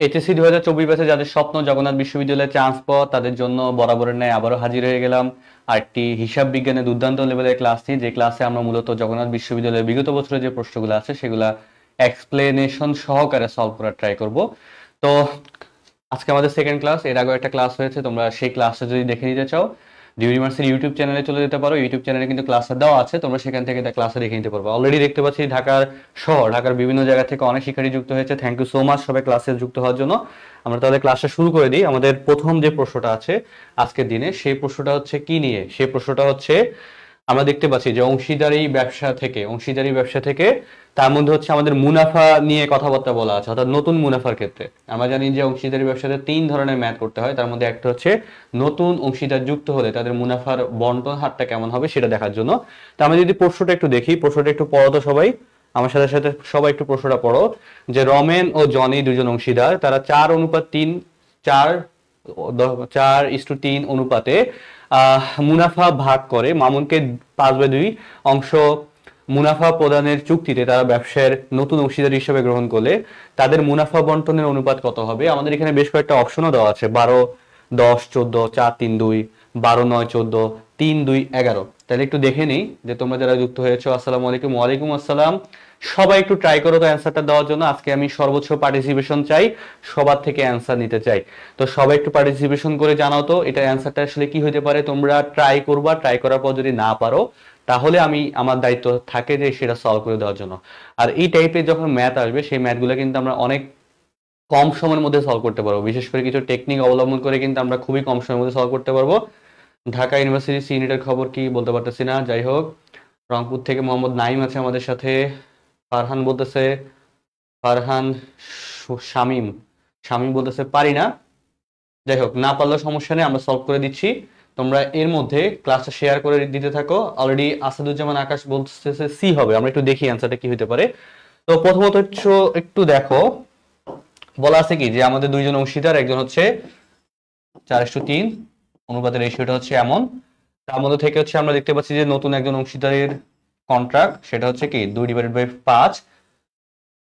HSC 2024 ব্যাচে যাদের স্বপ্ন জগন্নাথ বিশ্ববিদ্যালয়ে চান্স পাওয়া, তাদের জন্য বরাবরের ন্যায় আবারও হাজির হয়ে গেলাম আরেকটি হিসাব বিজ্ঞানের দুর্দান্ত লেভেলের ক্লাস নিয়ে, যে ক্লাসে আমরা মূলত জগন্নাথ বিশ্ববিদ্যালয়ের বিগত বছরের যে প্রশ্নগুলো আছে সেগুলা এক্সপ্লেনেশন সহকারে সলভ করার ট্রাই করব। তো আজকে আমাদের সেকেন্ড ক্লাস। এর আগে একটা ক্লাস হয়েছে, তোমরা সেই ক্লাসটা যদি দেখে নিতে চাও ডিউ ইউনিভার্সিটি ইউটিউব চ্যানেলে চলে যেতে পারো। ইউটিউব চ্যানেলে কিন্তু ক্লাসটা দেওয়া আছে, তোমরা সেখান থেকে ক্লাসে দেখে নিতে পারবো। অলরেডি দেখতে পাচ্ছি ঢাকার শহর, ঢাকার বিভিন্ন জায়গা থেকে অনেক শিক্ষার্থী যুক্ত হয়েছে। থ্যাংক ইউ সো মাচ সবাই ক্লাসে যুক্ত হওয়ার জন্য। আমরা তাহলে ক্লাসটা শুরু করে দিই। আমাদের প্রথম যে প্রশ্নটা আছে আজকের দিনে, সেই প্রশ্নটা হচ্ছে কি নিয়ে? সেই প্রশ্নটা হচ্ছে আমরা দেখতে পাচ্ছি যে অংশীদারি ব্যবসা থেকে তার মধ্যে হচ্ছে আমাদের মুনাফা নিয়ে কথাবার্তা বলা আছে, অর্থাৎ নতুন মুনাফার ক্ষেত্রে। আমরা জানি যে অংশীদারি ব্যবসাতে 3 ধরনের ম্যাথ করতে হয়, তার মধ্যে একটা হচ্ছে নতুন অংশীদার যুক্ত হলে তাদের মুনাফার বন্টন হারটা কেমন হবে সেটা দেখার জন্য। তো আমরা যদি প্রশ্নটা একটু দেখি, প্রশ্নটা একটু পড়ো তো সবাই, আমার সাথে সাথে সবাই একটু প্রশ্নটা পড়ো। যে রমেন ও জনি দুজন অংশীদার, তারা 4:3 4:3 অনুপাতে মুনাফা ভাগ করে মামুনকে 5/2 অংশ মুনাফা প্রদানের চুক্তিতে তারা ব্যবসার নতুন অংশীদার হিসেবে গ্রহণ করলে তাদের মুনাফা বন্টনের অনুপাত কত হবে? আমাদের এখানে বেশ কয়েকটা অপশনও দেওয়া আছে, 12, 10, 14, 4, 3, 2, 12, 9, 14, 3, 2, 11। তাহলে একটু দেখে নিই যে তোমরা যারা যুক্ত হয়েছো, আসসালামু আলাইকুম। ওয়ালাইকুম আসসালাম। সবাই একটু ট্রাই করো তো অ্যান্সারটা দেওয়ার জন্য। আজকে আমি সর্বোচ্চ পার্টিসিপেশন চাই, সবার থেকে অ্যান্সার নিতে চাই। তো সবাই একটু পার্টিসিপেশন করে জানাও তো এটা অ্যান্সারটা আসলে কি হতে পারে। তোমরা ট্রাই করবা, ট্রাই করার পর যদি না পারো তাহলে আমার দায়িত্ব থাকে যে সেটা সলভ করে দেওয়ার জন্য। আর এই টাইপের যখন ম্যাথ আসবে সেই ম্যাথগুলো কিন্তু আমরা অনেক কম সময়ের মধ্যে সলভ করতে পারবো। বিশেষ করে কিছু টেকনিক অবলম্বন করে কিন্তু আমরা খুবই কম সময়ের মধ্যে সলভ করতে পারবো। ঢাকা ইউনিভার্সিটি সি ইউনিটের খবর কি বলতে পারতেছি না, যাই হোক। রংপুর থেকে মোহাম্মদ নাইম আছে আমাদের সাথে। ফারহান বলতেছে, ফারহান শামীম শামীম বলতেছে পারি না। যাই হোক, না পারলেও সমস্যা নেই, আমরা সলভ করে দিচ্ছি। তোমরা এর মধ্যে ক্লাসটা শেয়ার করে দিতে থাকো। অলরেডি আসাদুজ্জামান আকাশ বলতেছে সি হবে, আমরা একটু দেখি অ্যান্সারটা কি হতে পারে। তো প্রথমত হচ্ছে একটু দেখো, বলা আছে কি যে আমাদের দুইজন অংশীদার, একজন হচ্ছে 4:3 অনুপাতের রেশিওটা হচ্ছে এমন। তার মধ্যে থেকে হচ্ছে আমরা দেখতে পাচ্ছি যে নতুন একজন অংশীদারের কন্ট্রাক্ট সেটা হচ্ছে কি 2/5।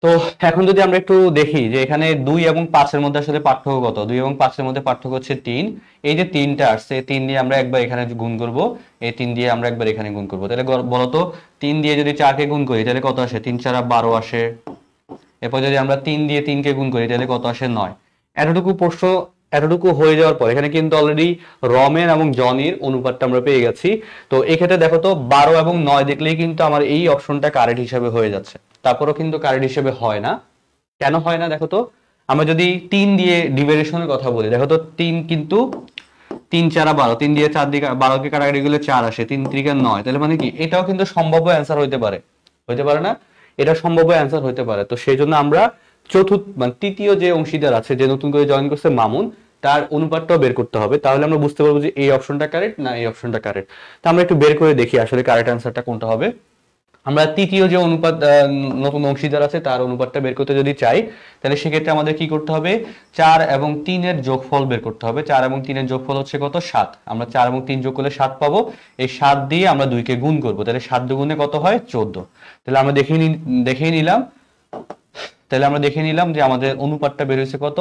তো এখন যদি আমরা একটু দেখি যে এখানে 2 এবং 5-এর মধ্যে আসলে পার্থক্য কত। 2 এবং 5-এর মধ্যে পার্থক্য হচ্ছে 3। এই যে 3টা আসছে, 3 দিয়ে আমরা একবার এখানে গুণ করব, এই 3 দিয়ে আমরা একবার এখানে গুণ করব। তাহলে বলতো 3 দিয়ে যদি 4 কে গুণ করি তাহলে কত আসে? 3 4 12 আসে। এরপর যদি আমরা 3 দিয়ে 3 কে গুণ করি তাহলে কত আসে? 9। এতটুকু প্রশ্ন, এতটুকু হয়ে যাওয়ার পর এখানে কিন্তু অলরেডি রমেন এবং জনির অনুপাতটা আমরা পেয়ে গেছি। তো এক্ষেত্রে দেখো তো 12 এবং 9 দেখলেই কিন্তু আমার এই অপশনটা কারেক্ট হিসাবে হয়ে যাচ্ছে। তারপরও কিন্তু কারেক্ট হিসেবে হয় না। কেন হয় না দেখো তো? আমরা যদি 3 দিয়ে ডিভাইডেশনের কথা বলি, দেখো তো 3 কিন্তু 3 4 12, 3 দিয়ে 4 দিয়ে 12 কে কাটাকাটি গেলে 4 আসে, 3 3 9। তাহলে মানে কি এটাও কিন্তু সম্ভাব্য অ্যান্সার হইতে পারে, হইতে পারে না? এটা সম্ভাব্য অ্যান্সার হইতে পারে। তো সেই জন্য আমরা তৃতীয় যে অংশীদার আছে, যে নতুন করে জয়েন করছে মামুন, তার অনুপাতটাও বের করতে হবে। তাহলে আমরা বুঝতে পারবো যে এই অপশনটা কারেক্ট না এই অপশনটা কারেক্ট। তো আমরা একটু বের করে দেখি আসলে কারেক্ট অ্যান্সারটা কোনটা হবে। আমরা তৃতীয় যে অনুপাত নতুন অংশীদার আছে তার অনুপাতটা বের করতে যদি চাই, তাহলে সেক্ষেত্রে আমাদের কি করতে হবে? 4 এবং 3 এর যোগফল বের করতে হবে। 4 এবং 3 এর যোগফল হচ্ছে কত? 7। আমরা 4 এবং 3 যোগ করলে 7 পাবো। এই 7 দিয়ে আমরা 2 কে গুণ করব, তাহলে 7 দুগুণে কত হয়? 14। তাহলে আমরা দেখেই নিলাম, যে আমাদের অনুপাতটা বের হয়েছে কত?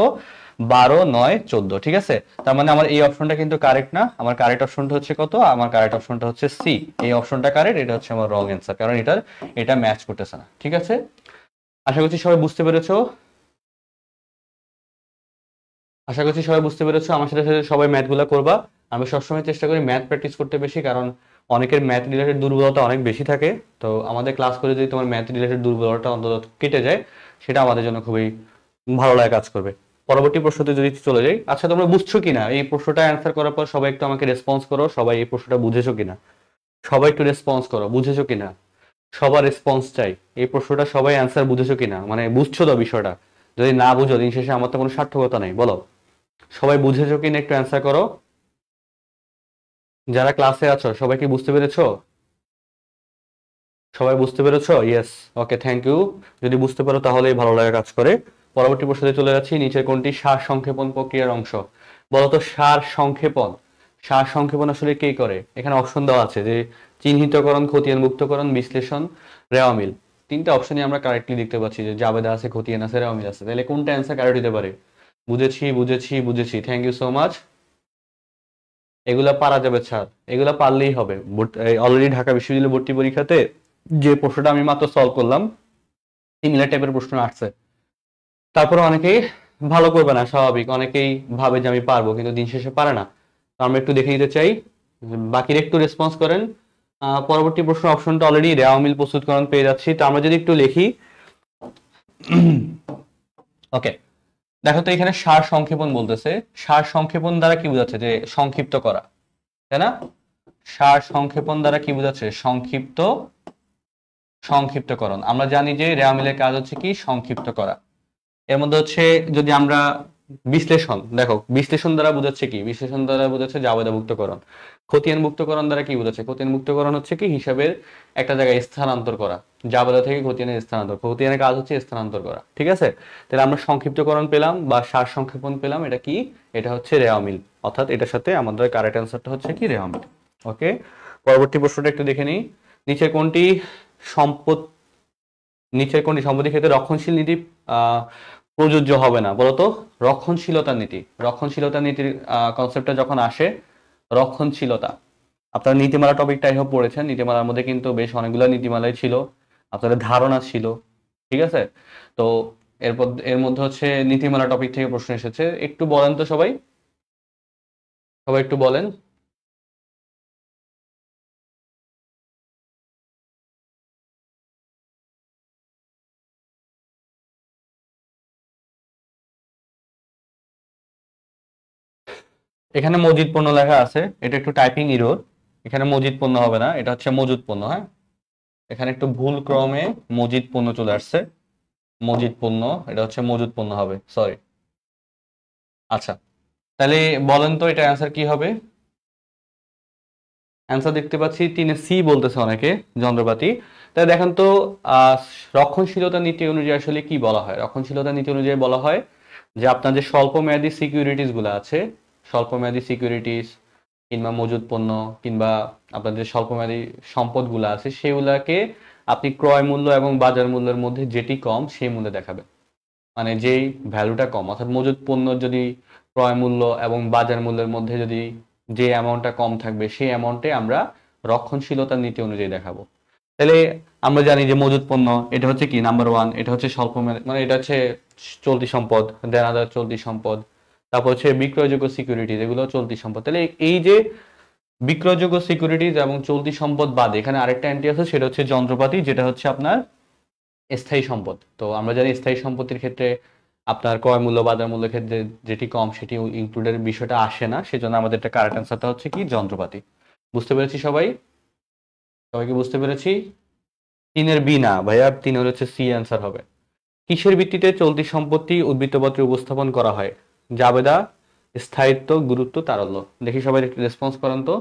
12 9 14। ঠিক আছে, তার মানে আমার এই অপশনটা কিন্তু কারেক্ট না। আমার কারেক্ট অপশনটা হচ্ছে কত? আমার কারেক্ট অপশনটা হচ্ছে সি। এই অপশনটা কারেক্ট, এটা হচ্ছে আমার রং অ্যান্সার, কারণ এটা ম্যাচ করতেছে না। ঠিক আছে, আশা করছি সবাই বুঝতে পেরেছো। আমার সাথে সাথে সবাই ম্যাথগুলো করবা। আমি সবসময় চেষ্টা করি ম্যাথ প্র্যাকটিস করতে বেশি, কারণ অনেকের ম্যাথ রিলেটেড দুর্বলতা অনেক বেশি থাকে। তো আমাদের ক্লাস করে যদি তোমার ম্যাথ রিলেটেড দুর্বলতা অন্তত কেটে যায়, সেটা আমাদের জন্য খুবই ভালো লাগে কাজ করবে। পরবর্তী প্রশ্নতে যদি চলে যাই, আচ্ছা তোমরা বুঝছো কিনা এই প্রশ্নটা অ্যান্সার করার পর সবাই একটু আমাকে রেসপন্স করো, সবাই এই প্রশ্নটা বুঝেছো কিনা? সবাই একটু রেসপন্স করো, বুঝেছো কিনা? সবার রেসপন্স চাই। এই প্রশ্নটা সবাই অ্যান্সার বুঝেছো কিনা, মানে বুঝছো তো বিষয়টা? যদি না বুঝো দিন শেষে আমার তো কোনো সার্থকতা নেই। বলো সবাই বুঝেছো কিনা, একটু অ্যান্সার করো। যারা ক্লাসে আছো সবাই কি বুঝতে পেরেছো? সবাই বুঝতে পেরেছো? Yes, okay, thank you. যদি বুঝতে পারো তাহলেই ভালো লাগা কাজ করে। পরবর্তী প্রশ্নে চলে যাচ্ছি। নিচের কোনটি সার সংক্ষেপণ প্রক্রিয়ার অংশ? বলতো সার সংক্ষেপণ, সার সংক্ষেপণ আসলে কে করে? এখানে অপশন দেওয়া আছে যে চিহ্নিতকরণ, খতিয়ান মুক্তকরণ, বিশ্লেষণ, রেওয়া মিল। তিনটা অপশনই আমরা কারেক্টলি দেখতে পাচ্ছি যে জাবেদা আছে, খতিয়ান আছে, রেওয়া মিল আছে। তাহলে কোনটা অ্যান্সার কারেক্ট হতে পারে? বুঝেছি বুঝেছি বুঝেছি, থ্যাংক ইউ সো মাচ। এগুলা পারা যাবে স্যার, এগুলা পারলেই হবে। অলরেডি ঢাকা বিশ্ববিদ্যালয় ভর্তি পরীক্ষাতে যে প্রশ্নটা আমি মাত্র সলভ করলাম, সিমিলার টাইপের প্রশ্ন আসছে। তারপরে অনেকেই ভালো করবে না, স্বাভাবিক, অনেকেই ভাবে যে আমি পারবো, কিন্তু দিন শেষে পারে না। তো আমরা একটু দেখে নিতে চাই, বাকিরা একটু রেসপন্স করেন। পরবর্তী প্রশ্ন অপশনটা অলরেডি রেওয়া মিল প্রস্তুতকরণ পেয়ে যাচ্ছি, তো আমরা যদি একটু লিখি। ওকে, দেখো তো এখানে সার সংক্ষেপণ বলতেছে। সার সংক্ষেপণ দ্বারা কি বোঝাচ্ছে? যে সংক্ষিপ্ত করা, তাই না? সার সংক্ষেপণ দ্বারা কি বোঝাচ্ছে? সংক্ষিপ্তকরণ। আমরা জানি যে রেওয়া মিলের কাজ হচ্ছে কি? সংক্ষিপ্ত করা। এর মধ্যে হচ্ছে যদি আমরা বিশ্লেষণ, দেখো বিশ্লেষণ দ্বারা বোঝাচ্ছে কি? বিশ্লেষণ দ্বারা বোঝাচ্ছে জাবেদাভুক্তকরণ। খতিয়ানভুক্তকরণ দ্বারা কি বোঝাচ্ছে? খতিয়ানভুক্তকরণ হচ্ছে কি? হিসাবের একটা জায়গায় স্থানান্তর করা, জাবেদা থেকে খতিয়ানে স্থানান্তর। খতিয়ানের কাজ হচ্ছে স্থানান্তর করা, ঠিক আছে? তাহলে আমরা সংক্ষিপ্তকরণ পেলাম বা সার সংক্ষেপণ পেলাম, এটা কি? এটা হচ্ছে রেওয়া মিল, অর্থাৎ এটার সাথে আমাদের কারেক্ট অ্যান্সারটা হচ্ছে কি? রেওয়া মিল। ওকে, পরবর্তী প্রশ্নটা একটু দেখে নিই। নিচের কোনটি সম্পদ সম্পত্তির ক্ষেত্রে রক্ষণশীল নীতি প্রযোজ্য হবে না? বলতো, রক্ষণশীলতার নীতি। রক্ষণশীলতার নীতির কনসেপ্টটা যখন আসে, রক্ষণশীলতা, আপনারা নীতিমালা টপিকটাই হোক পড়েছেন, নীতিমালার মধ্যে কিন্তু বেশ অনেকগুলো নীতিমালাই ছিল, আপনাদের ধারণা ছিল, ঠিক আছে? তো এরপর এর মধ্যে হচ্ছে নীতিমালা টপিক থেকে প্রশ্ন এসেছে। একটু বলেন তো সবাই, সবাই একটু বলেন। এখানে মজিদ পণ্য লেখা আছে, এটা একটু টাইপিং ইরোর। এখানে মজিদ পণ্য হবে না, এটা হচ্ছে মজুদ পণ্য। হ্যাঁ, এখানে একটু ভুল ক্রমে মজিদ পণ্য চলে আসছে। মজিদ পণ্য, এটা হচ্ছে মজুদ পণ্য হবে, সরি। আচ্ছা, তাহলে বলেন তো এটা অ্যান্সার কি হবে? অ্যান্সার দেখতে পাচ্ছি 3 সি বলতেছে অনেকে, যন্ত্রপাতি। তাই দেখেন তো, আহ রক্ষণশীলতা নীতি অনুযায়ী আসলে কি বলা হয়? রক্ষণশীলতা নীতি অনুযায়ী বলা হয় যে আপনার যে স্বল্প মেয়াদী সিকিউরিটিজ গুলো আছে, স্বল্প মেয়াদী সিকিউরিটিজ কিংবা মজুদ পণ্য কিংবা আপনার যে স্বল্প মেয়াদী সম্পদগুলো আছে, সেগুলাকে আপনি ক্রয় মূল্য এবং বাজার মূল্যের মধ্যে যেটি কম সেই মূল্যে দেখাবে। মানে যেই ভ্যালুটা কম, অর্থাৎ মজুদ পণ্য যদি ক্রয় মূল্য এবং বাজার মূল্যের মধ্যে যদি যে অ্যামাউন্টটা কম থাকবে, সেই অ্যামাউন্টে আমরা রক্ষণশীলতার নীতি অনুযায়ী দেখাবো। তাহলে আমরা জানি যে মজুদ পণ্য এটা হচ্ছে কি? নাম্বার ওয়ান, এটা হচ্ছে স্বল্প মানে এটা হচ্ছে চলতি সম্পদ, দেনাদার চলতি সম্পদ। তারপর হচ্ছে বিক্রয়যোগ্য সিকিউরিটিজ, এগুলো চলতি সম্পদ। তাহলে এই যে বিক্রয়যোগ্য সিকিউরিটিজ এবং চলতি সম্পদ বাদে এখানে আরেকটা এন্ট্রি আছে, সেটা হচ্ছে যন্ত্রপাতি, যেটা হচ্ছে আপনার স্থায়ী সম্পদ। তো আমরা জানি স্থায়ী সম্পত্তির ক্ষেত্রে আপনার ক্রয় মূল্য বাজার মূল্যের ক্ষেত্রে যেটি কম সেটি ইনক্লুডের বিষয়টা আসে না, সেজন্য আমাদের একটা কারেক্ট অ্যান্সারটা হচ্ছে কি? যন্ত্রপাতি। বুঝতে পেরেছি সবাই? সবাইকে বুঝতে পেরেছি? 3 বি না ভাইয়া, 3 হচ্ছে সি অ্যান্সার হবে। কিসের ভিত্তিতে চলতি সম্পত্তি উদ্বৃত্তপত্রে উপস্থাপন করা হয়? জাবেদা, স্থায়িত্ব, গুরুত্ব, তারল্য। দেখি সবাই একটু রেসপন্স করেন তো,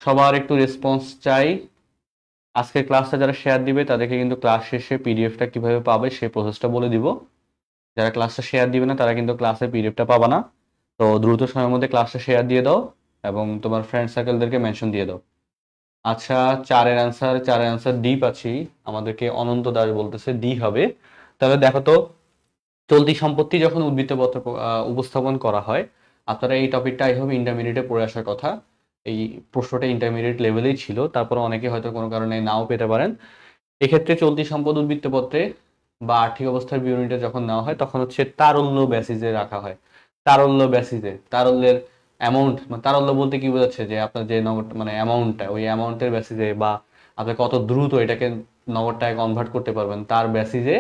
সবার একটু রেসপন্স চাই। আজকের ক্লাসটা যারা শেয়ার দিবে তাদেরকে কিন্তু ক্লাস শেষে পিডিএফটা কিভাবে পাবে সেই প্রসেসটা বলে দিব। যারা ক্লাসটা শেয়ার দিবে না তারা কিন্তু ক্লাসের পিডিএফটা পাবা না। তো দ্রুত সময়ের মধ্যে ক্লাসটা শেয়ার দিয়ে দাও এবং তোমার ফ্রেন্ড সার্কেলদেরকে মেনশন দিয়ে দাও। আচ্ছা, চারের অ্যান্সার ডি পাচ্ছি। আমাদেরকে অনন্ত দাস বলতেছে ডি হবে। তাহলে দেখো তো, চলতি সম্পত্তি যখন উদ্বৃত্তপত্র উপস্থাপন করা হয়, আপনারা এই টপিকটা এইভাবে ইন্টারমিডিয়েটে পড়ে আসার কথা। এই প্রশ্নটা ইন্টারমিডিয়েট লেভেলেই ছিল, তারপর অনেকে হয়তো কোনো কারণে নাও পেতে পারেন। এক্ষেত্রে চলতি সম্পদ উদ্বৃত্তপত্রে বা আর্থিক অবস্থার বিবরণীটা যখন নেওয়া হয়, তখন হচ্ছে তারল্য বেসিসে রাখা হয়। তারল্য বেসিসে, তারল্যের অ্যামাউন্ট, মানে তারল্য বলতে কি বোঝাচ্ছে? যে আপনার যে নগদ মানে অ্যামাউন্টটা, ওই অ্যামাউন্টের বেসিসে বা আপনি কত দ্রুত এটাকে নগদ টাকায় কনভার্ট করতে পারবেন, তার বেসিসে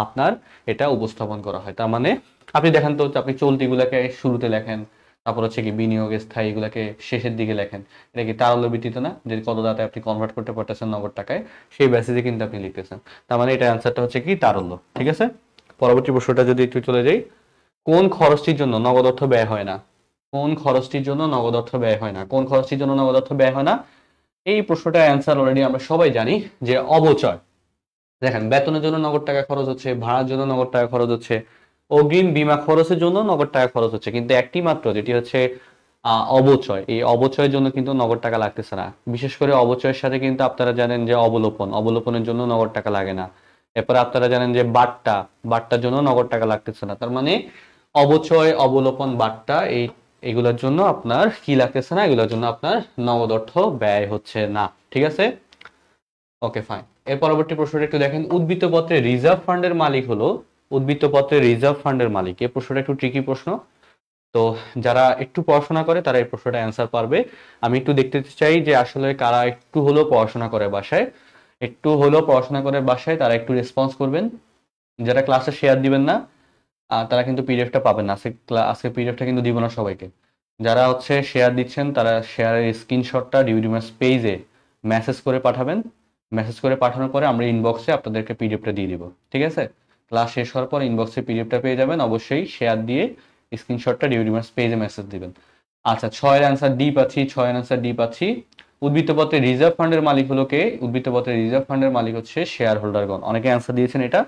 আপনার এটা উপস্থাপন করা হয়। তার মানে আপনি দেখেন তো, আপনি চলতিগুলোকে শুরুতে লেখেন, তারপর হচ্ছে কি বিনিয়োগ স্থায়ী এগুলাকে শেষের দিকে লেখেন। এটা কি তারল্য ভিত্তিতে না? যে কত দাতে আপনি কনভার্ট করতে পারতেছেন নগদ টাকায়, সেই বেসিসে কিন্তু আপনি লিখতেছেন। তার মানে এটা অ্যান্সারটা হচ্ছে কি? তারল্য। ঠিক আছে, পরবর্তী প্রশ্নটা যদি একটু চলে যাই। কোন খরচটির জন্য নগদ অর্থ ব্যয় হয় না? কোন খরচটির জন্য নগদ অর্থ ব্যয় হয় না? কোন খরচটির জন্য নগদ অর্থ ব্যয় হয় না? এই প্রশ্নটার অ্যান্সার অলরেডি আমরা সবাই জানি, যে অবচয়। দেখেন, বেতনের জন্য নগদ টাকা খরচ হচ্ছে, ভাড়ার জন্য নগদ টাকা খরচ হচ্ছে, অগ্রিম বীমা খরচের জন্য নগদ টাকা খরচ হচ্ছে, কিন্তু একটি মাত্র, যেটি হচ্ছে অবচয়। এই অবচয়ের জন্য কিন্তু নগদ টাকা লাগতেছে না। বিশেষ করে অবচয়ের সাথে কিন্তু আপনারা জানেন যে অবলোপনের জন্য নগদ টাকা লাগে না। এরপরে আপনারা জানেন যে বাট্টা, বাট্টার জন্য নগদ টাকা লাগতেছে না, তার মানে অবচয়, অবলোপন, বাট্টা এগুলোর জন্য আপনার কি লাগতেছে না, এগুলোর জন্য আপনার নগদ অর্থ ব্যয় হচ্ছে না। ঠিক আছে, ওকে ফাইন। এর পরবর্তী প্রশ্নটা একটু দেখেন, উদ্বৃত্ত পত্রে রিজার্ভ ফান্ডের মালিক হলো, উদ্বৃত্ত পত্রে রিজার্ভ ফান্ডের মালিক। এই প্রশ্নটা একটু ট্রিকি প্রশ্ন, তো যারা একটু পড়াশোনা করে তারা এই প্রশ্নটা অ্যান্সার পারবে। আমি একটু দেখতে চাই যে আসলে কারা একটু হলেও পড়াশোনা করে বাসায়, একটু হলেও পড়াশোনা করে বাসায় তারা একটু রেসপন্স করবেন। যারা ক্লাসে শেয়ার দিবেন না তারা কিন্তু পিডিএফটা পাবেন না, আজকে পিডিএফটা কিন্তু দিব না সবাইকে। যারা হচ্ছে শেয়ার দিচ্ছেন তারা শেয়ারের স্ক্রিনশটটা ডিউডিমাস পেজে মেসেজ করে পাঠাবেন। মেসেজ করে পাঠানোর পরে আমরা ইনবক্সে আপনাদেরকে পিডিএফটা দিয়ে দিব। ঠিক আছে, ক্লাস শেষ হওয়ার পর ইনবক্সে পিডিএফটা পেয়ে যাবেন। অবশ্যই শেয়ার দিয়ে স্ক্রিনশটটা ডিউডিমাস পেজে মেসেজ দিবেন। আচ্ছা, 6-এর অ্যান্সার ডি পাচ্ছি, 6-এর অ্যান্সার ডি পাচ্ছি। উদ্বৃত্তপত্রে রিজার্ভ ফান্ডের মালিক হলো কে? উদ্বৃত্তপত্রে রিজার্ভ ফান্ডের মালিক হচ্ছে শেয়ার হোল্ডারগণ। অনেকে অ্যান্সার দিয়েছেন এটা।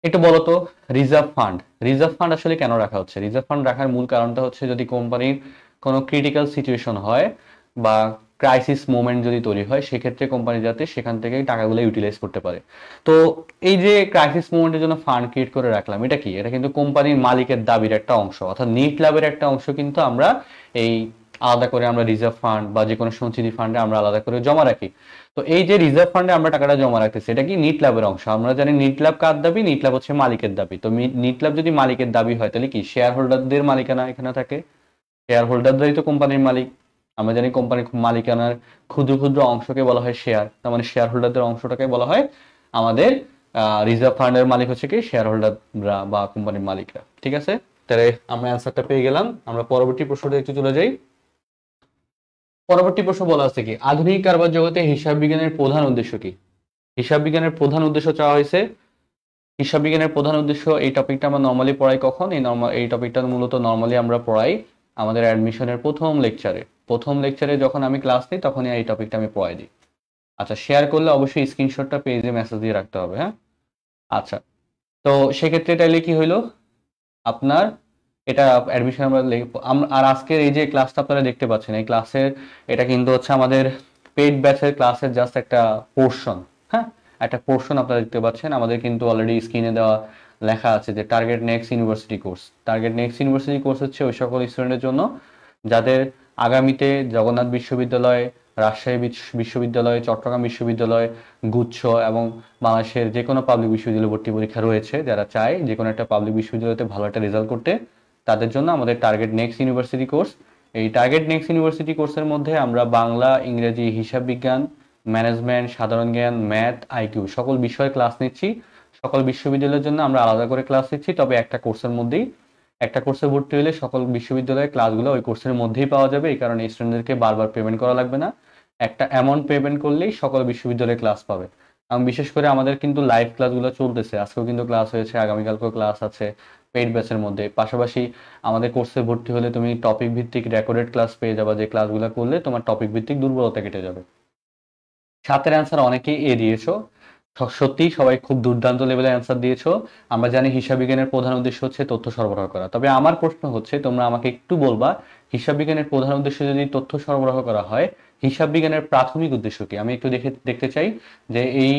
একটু বলতো, রিজার্ভ ফান্ড, রিজার্ভ ফান্ড আসলে কেন রাখা হচ্ছে? রিজার্ভ ফান্ড রাখার মূল কারণটা হচ্ছে যদি কোম্পানির কোনো ক্রিটিক্যাল সিচুয়েশন হয় বা ক্রাইসিস মোমেন্ট যদি তৈরি হয়, সেক্ষেত্রে কোম্পানি যাতে সেখান থেকে টাকাগুলো ইউটিলাইজ করতে পারে। তো এই যে ক্রাইসিস মোমেন্টের জন্য ফান্ড ক্রিয়েট করে রাখলাম, এটা কি? এটা কিন্তু কোম্পানির মালিকের দাবির একটা অংশ, অর্থাৎ নেট লাভের একটা অংশ কিন্তু আমরা এই আলাদা করে আমরা রিজার্ভ ফান্ড বা যে কোনো সঞ্চিতি ফান্ডে আমরা আলাদা করে জমা রাখি। তো এই যে রিজার্ভ ফান্ডে আমরা টাকাটা জমা রাখতেছি, এটা কি নিট লাভের অংশ। আমরা জানি নিট লাভ কার দাবি? নিট লাভ হচ্ছে মালিকের দাবি। তো নিট লাভ যদি মালিকের দাবি হয়, তাহলে কি শেয়ার হোল্ডারদের মালিকানা এখানে থাকে? শেয়ার হোল্ডাররাই তো কোম্পানির মালিক। আমরা জানি কোম্পানির মালিকানার ক্ষুদ্র ক্ষুদ্র অংশকে বলা হয় শেয়ার, তার মানে শেয়ার হোল্ডারদের অংশটাকে বলা হয় আমাদের রিজার্ভ ফান্ডের মালিক হচ্ছে কি শেয়ার হোল্ডাররা বা কোম্পানির মালিকরা। ঠিক আছে, তাহলে আমরা অ্যান্সারটা পেয়ে গেলাম। আমরা পরবর্তী প্রশ্নটা একটু চলে যাই। পরবর্তী প্রশ্ন বলা আছে কি, আধুনিক কারবার জগতে হিসাব বিজ্ঞানের প্রধান উদ্দেশ্য কি? হিসাব বিজ্ঞানের প্রধান উদ্দেশ্য চাওয়া হয়েছে। হিসাব বিজ্ঞানের প্রধান উদ্দেশ্য, এই টপিকটা আমরা নর্মালি পড়াই কখন? এই টপিকটা মূলত নর্মালি আমরা পড়াই আমাদের অ্যাডমিশনের প্রথম লেকচারে। প্রথম লেকচারে যখন আমি ক্লাস নিই তখনই এই টপিকটা আমি পড়াই দিই। আচ্ছা, শেয়ার করলে অবশ্যই স্ক্রিনশটটা পেজে মেসেজ দিয়ে রাখতে হবে, হ্যাঁ? আচ্ছা, তো সেক্ষেত্রে তাইলে কি হইলো আপনার, এটা অ্যাডমিশন আর আজকের এই যে ক্লাসটা আপনারা দেখতে পাচ্ছেন, এই ক্লাসের এটা কিন্তু হচ্ছে আমাদের পেইড ব্যাচের ক্লাসের জাস্ট একটা পোর্শন। হ্যাঁ, একটা পোর্শন আপনারা দেখতে পাচ্ছেন। আমাদের কিন্তু অলরেডি স্ক্রিনে দেওয়া লেখা আছে যে target next university course. Target next university course হচ্ছে ওই সকল স্টুডেন্টের জন্য যাদের আগামীতে জগন্নাথ বিশ্ববিদ্যালয়, রাজশাহী বিশ্ববিদ্যালয়, চট্টগ্রাম বিশ্ববিদ্যালয়, গুচ্ছ এবং বাংলাদেশের যে কোনো পাবলিক বিশ্ববিদ্যালয়ে ভর্তি পরীক্ষা রয়েছে। যারা চায় যে কোনো একটা পাবলিক বিশ্ববিদ্যালয়তে ভালো একটা রেজাল্ট করতে, তাদের জন্য আমাদের টার্গেট নেক্সট ইউনিভার্সিটি কোর্স। এই টার্গেট নেক্সট ইউনিভার্সিটি কোর্সের মধ্যে আমরা বাংলা, ইংরেজি, হিসাব বিজ্ঞান, ম্যানেজমেন্ট, সাধারণ জ্ঞান, ম্যাথ, আইকিউ সকল বিষয়ে ক্লাস নিচ্ছি। সকল বিশ্ববিদ্যালয়ের জন্য আমরা আলাদা করে ক্লাস নিচ্ছি, তবে একটা কোর্সের মধ্যেই, একটা কোর্সে ভর্তি হলে সকল বিশ্ববিদ্যালয়ের ক্লাসগুলো ওই কোর্সের মধ্যেই পাওয়া যাবে। এই কারণে স্টুডেন্টদেরকে বারবার পেমেন্ট করা লাগবে না, একটা অ্যামাউন্ট পেমেন্ট করলেই সকল বিশ্ববিদ্যালয়ে ক্লাস পাবে। এবং বিশেষ করে আমাদের কিন্তু লাইভ ক্লাসগুলো চলতেছে, আজকেও কিন্তু ক্লাস হয়েছে, আগামীকালকেও ক্লাস আছে পেইড ব্যাচের মধ্যে। পাশাপাশি আমাদের কোর্সে ভর্তি হলে তুমি টপিক ভিত্তিক রেকর্ডেড ক্লাস পেয়ে যাবে, যে ক্লাসগুলো করলে তোমার টপিক ভিত্তিক দুর্বলতা কেটে যাবে। 7-এর অ্যান্সার অনেকেই দিয়েছো, সত্যি সবাই খুব দুর্দান্ত লেভেলের অ্যান্সার দিয়েছো। আমরা জানি হিসাব বিজ্ঞানের প্রধান উদ্দেশ্য হচ্ছে তথ্য সরবরাহ করা। তবে আমার প্রশ্ন হচ্ছে, তোমরা আমাকে একটু বলবা, হিসাব বিজ্ঞানের প্রধান উদ্দেশ্য যদি তথ্য সরবরাহ করা হয়, হিসাব বিজ্ঞানের প্রাথমিক উদ্দেশ্য কি? আমি একটু দেখতে চাই যে এই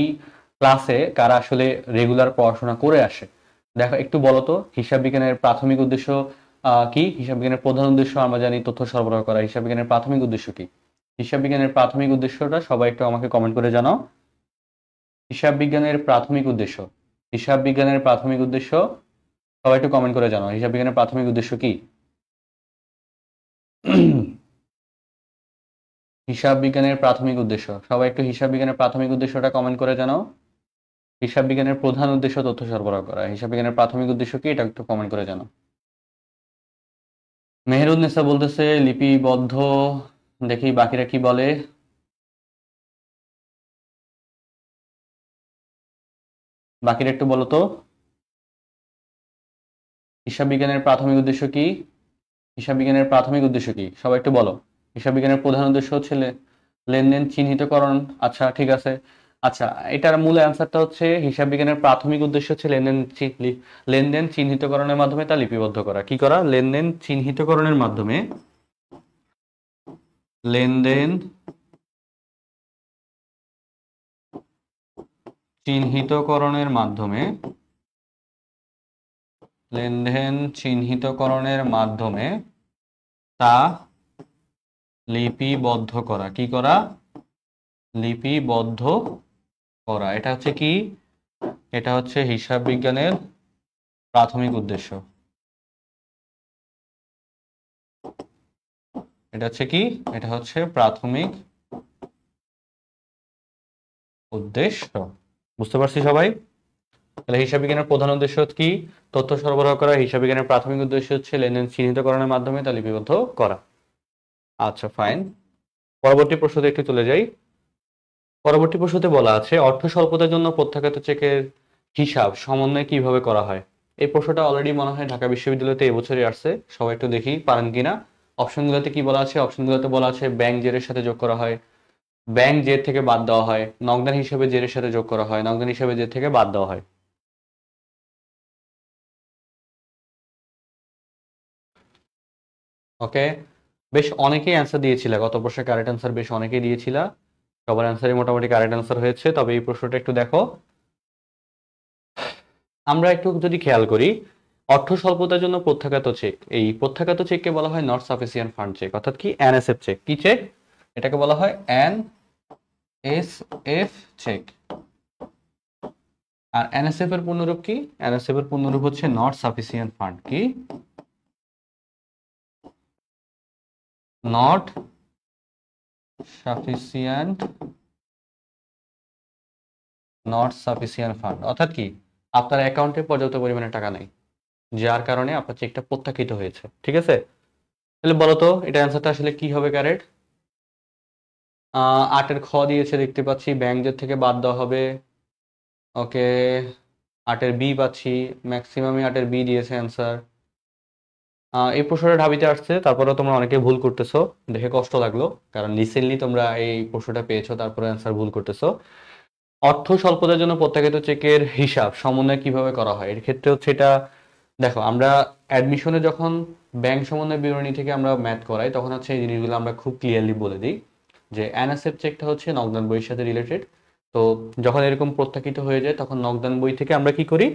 ক্লাসে কারা আসলে রেগুলার পড়াশোনা করে আসে। দেখো, একটু বলো তো হিসাব বিজ্ঞানের প্রাথমিক উদ্দেশ্য কি? হিসাব বিজ্ঞানের প্রধান উদ্দেশ্য আমরা জানি তথ্য সরবরাহ করা। হিসাব বিজ্ঞানের প্রাথমিক উদ্দেশ্য কি? হিসাব বিজ্ঞানের প্রাথমিক উদ্দেশ্যটা সবাই একটু আমাকে কমেন্ট করে জানাও। হিসাব বিজ্ঞানের প্রাথমিক উদ্দেশ্য, হিসাব বিজ্ঞানের প্রাথমিক উদ্দেশ্য সবাই একটু কমেন্ট করে জানাও, হিসাব বিজ্ঞানের প্রাথমিক উদ্দেশ্য কি? হিসাব বিজ্ঞানের প্রাথমিক উদ্দেশ্য, সবাই একটু হিসাব বিজ্ঞানের প্রাথমিক উদ্দেশ্যটা কমেন্ট করে জানাও। হিসাব বিজ্ঞানের প্রধান উদ্দেশ্য তথ্য সরবরাহ করা, হিসাব বিজ্ঞানের প্রাথমিক উদ্দেশ্য কি এটা একটু কমেন্ট করে জানাও। মেহেরুন্নেসা বলতেছে লিপিবদ্ধ, দেখি বাকিরা কি বলে। বাকিরা একটু বলো তো, হিসাব বিজ্ঞানের প্রাথমিক উদ্দেশ্য কি? হিসাব বিজ্ঞানের প্রাথমিক উদ্দেশ্য কি সবাই একটু বলো। হিসাব বিজ্ঞানের প্রধান উদ্দেশ্য হচ্ছে লেনদেন চিহ্নিতকরণ। আচ্ছা, ঠিক আছে। আচ্ছা, এটার মূল অ্যান্সারটা হচ্ছে হিসাব বিজ্ঞানের প্রাথমিক উদ্দেশ্য হচ্ছে লেনদেন চিহ্নিতকরণের মাধ্যমে তা লিপিবদ্ধ করা। কি করা? লেনদেন চিহ্নিতকরণের মাধ্যমে, লেনদেন চিহ্নিতকরণের মাধ্যমে, লেনদেন চিহ্নিতকরণের মাধ্যমে তা লিপিবদ্ধ করা। কি করা? লিপিবদ্ধ করা। এটা হচ্ছে কি? এটা হচ্ছে হিসাব বিজ্ঞানের প্রাথমিক উদ্দেশ্য। এটা হচ্ছে কি? এটা হচ্ছে প্রাথমিক উদ্দেশ্য। বুঝতে পারছি সবাই? তাহলে হিসাব বিজ্ঞানের প্রধান উদ্দেশ্য কি? তথ্য সরবরাহ করা। হিসাব বিজ্ঞানের প্রাথমিক উদ্দেশ্য হচ্ছে লেনদেন চিহ্নিতকরণের মাধ্যমে তা লিপিবদ্ধ করা। আচ্ছা, ফাইন। পরবর্তী প্রশ্নতে একটু চলে যাই। পরবর্তী প্রশ্নতে বলা আছে অর্থ স্বল্পতার জন্য প্রত্যাখ্যাত চেকের হিসাব সমন্বয় কিভাবে করা হয়। এই প্রশ্নটা অলরেডি মনে হয় ঢাকা বিশ্ববিদ্যালয়তে এবছরই আসছে। সবাই একটু দেখি পারেন কিনা। অপশনগুলোতে কি বলা আছে? অপশনগুলোতে বলা আছে ব্যাংক জেরের সাথে যোগ করা হয়, ব্যাংক জের থেকে বাদ দেওয়া হয়, নগদান হিসেবে জেরের সাথে যোগ করা হয়, নগদান হিসেবে জের থেকে বাদ দেওয়া হয়। ওকে, বেশ অনেকেই অ্যান্সার দিয়েছিল গত বর্ষে। কারেক্ট অ্যান্সার বেশ অনেকেই দিয়েছিল। সবার অ্যান্সারই মোটামুটি কারেক্ট অ্যান্সার হয়েছে। তবে এই প্রশ্নটা একটু দেখো। আমরা একটু যদি খেয়াল করি, অর্থ স্বল্পতার জন্য প্রত্যাখ্যাত চেক, এই প্রত্যাখ্যাত চেককে বলা হয় নট সাফিসিয়েন্ট ফান্ড চেক, অর্থাৎ কি এনএসএফ চেক। কি চেক? এটাকে বলা হয় এনএসএফ চেক। আর এনএসএফ এর পূর্ণরূপ কি? এনএসএফ এর পূর্ণরূপ হচ্ছে নট সাফিসিয়েন্ট ফান্ড। কি? Not sufficient, not sufficient fund অর্থাৎ কি আপনার অ্যাকাউন্টে পর্যাপ্ত পরিমাণে টাকা নেই, যার কারণে আপনার চেকটা প্রত্যাখ্যিত হয়েছে। ঠিক আছে? তাহলে বলো তো এটা অ্যান্সারটা আসলে কি হবে কারেক্ট? 8-এর খ দিয়েছে দেখতে পাচ্ছি, ব্যাংকের থেকে বাদ দেওয়া হবে। ওকে, 8-এর বি পাচ্ছি, ম্যাক্সিমামই 8-এর বি দিয়েছে অ্যান্সার। এই প্রশ্নটা ঢাবিতে আসছে, তারপরে তোমরা অনেকে ভুল করতেছো, দেখে কষ্ট লাগলো, কারণ রিসেন্টলি তোমরা এই প্রশ্নটা পেয়েছো, তারপরে অ্যান্সার ভুল করতেছো। অর্থ স্বল্পতার জন্য প্রত্যাখ্যাত চেকের হিসাব সমন্বয় কিভাবে করা হয়? এর ক্ষেত্রে হচ্ছে এটা দেখো, আমরা অ্যাডমিশনে যখন ব্যাংক সমন্বয় বিবরণী থেকে আমরা ম্যাথ করাই, তখন হচ্ছে এই জিনিসগুলো আমরা খুব ক্লিয়ারলি বলে দিই যে এনএসএফ চেকটা হচ্ছে নগদান বইয়ের সাথে রিলেটেড। তো যখন এরকম প্রত্যাখ্যিত হয়ে যায়, তখন নগদান বই থেকে আমরা কি করি?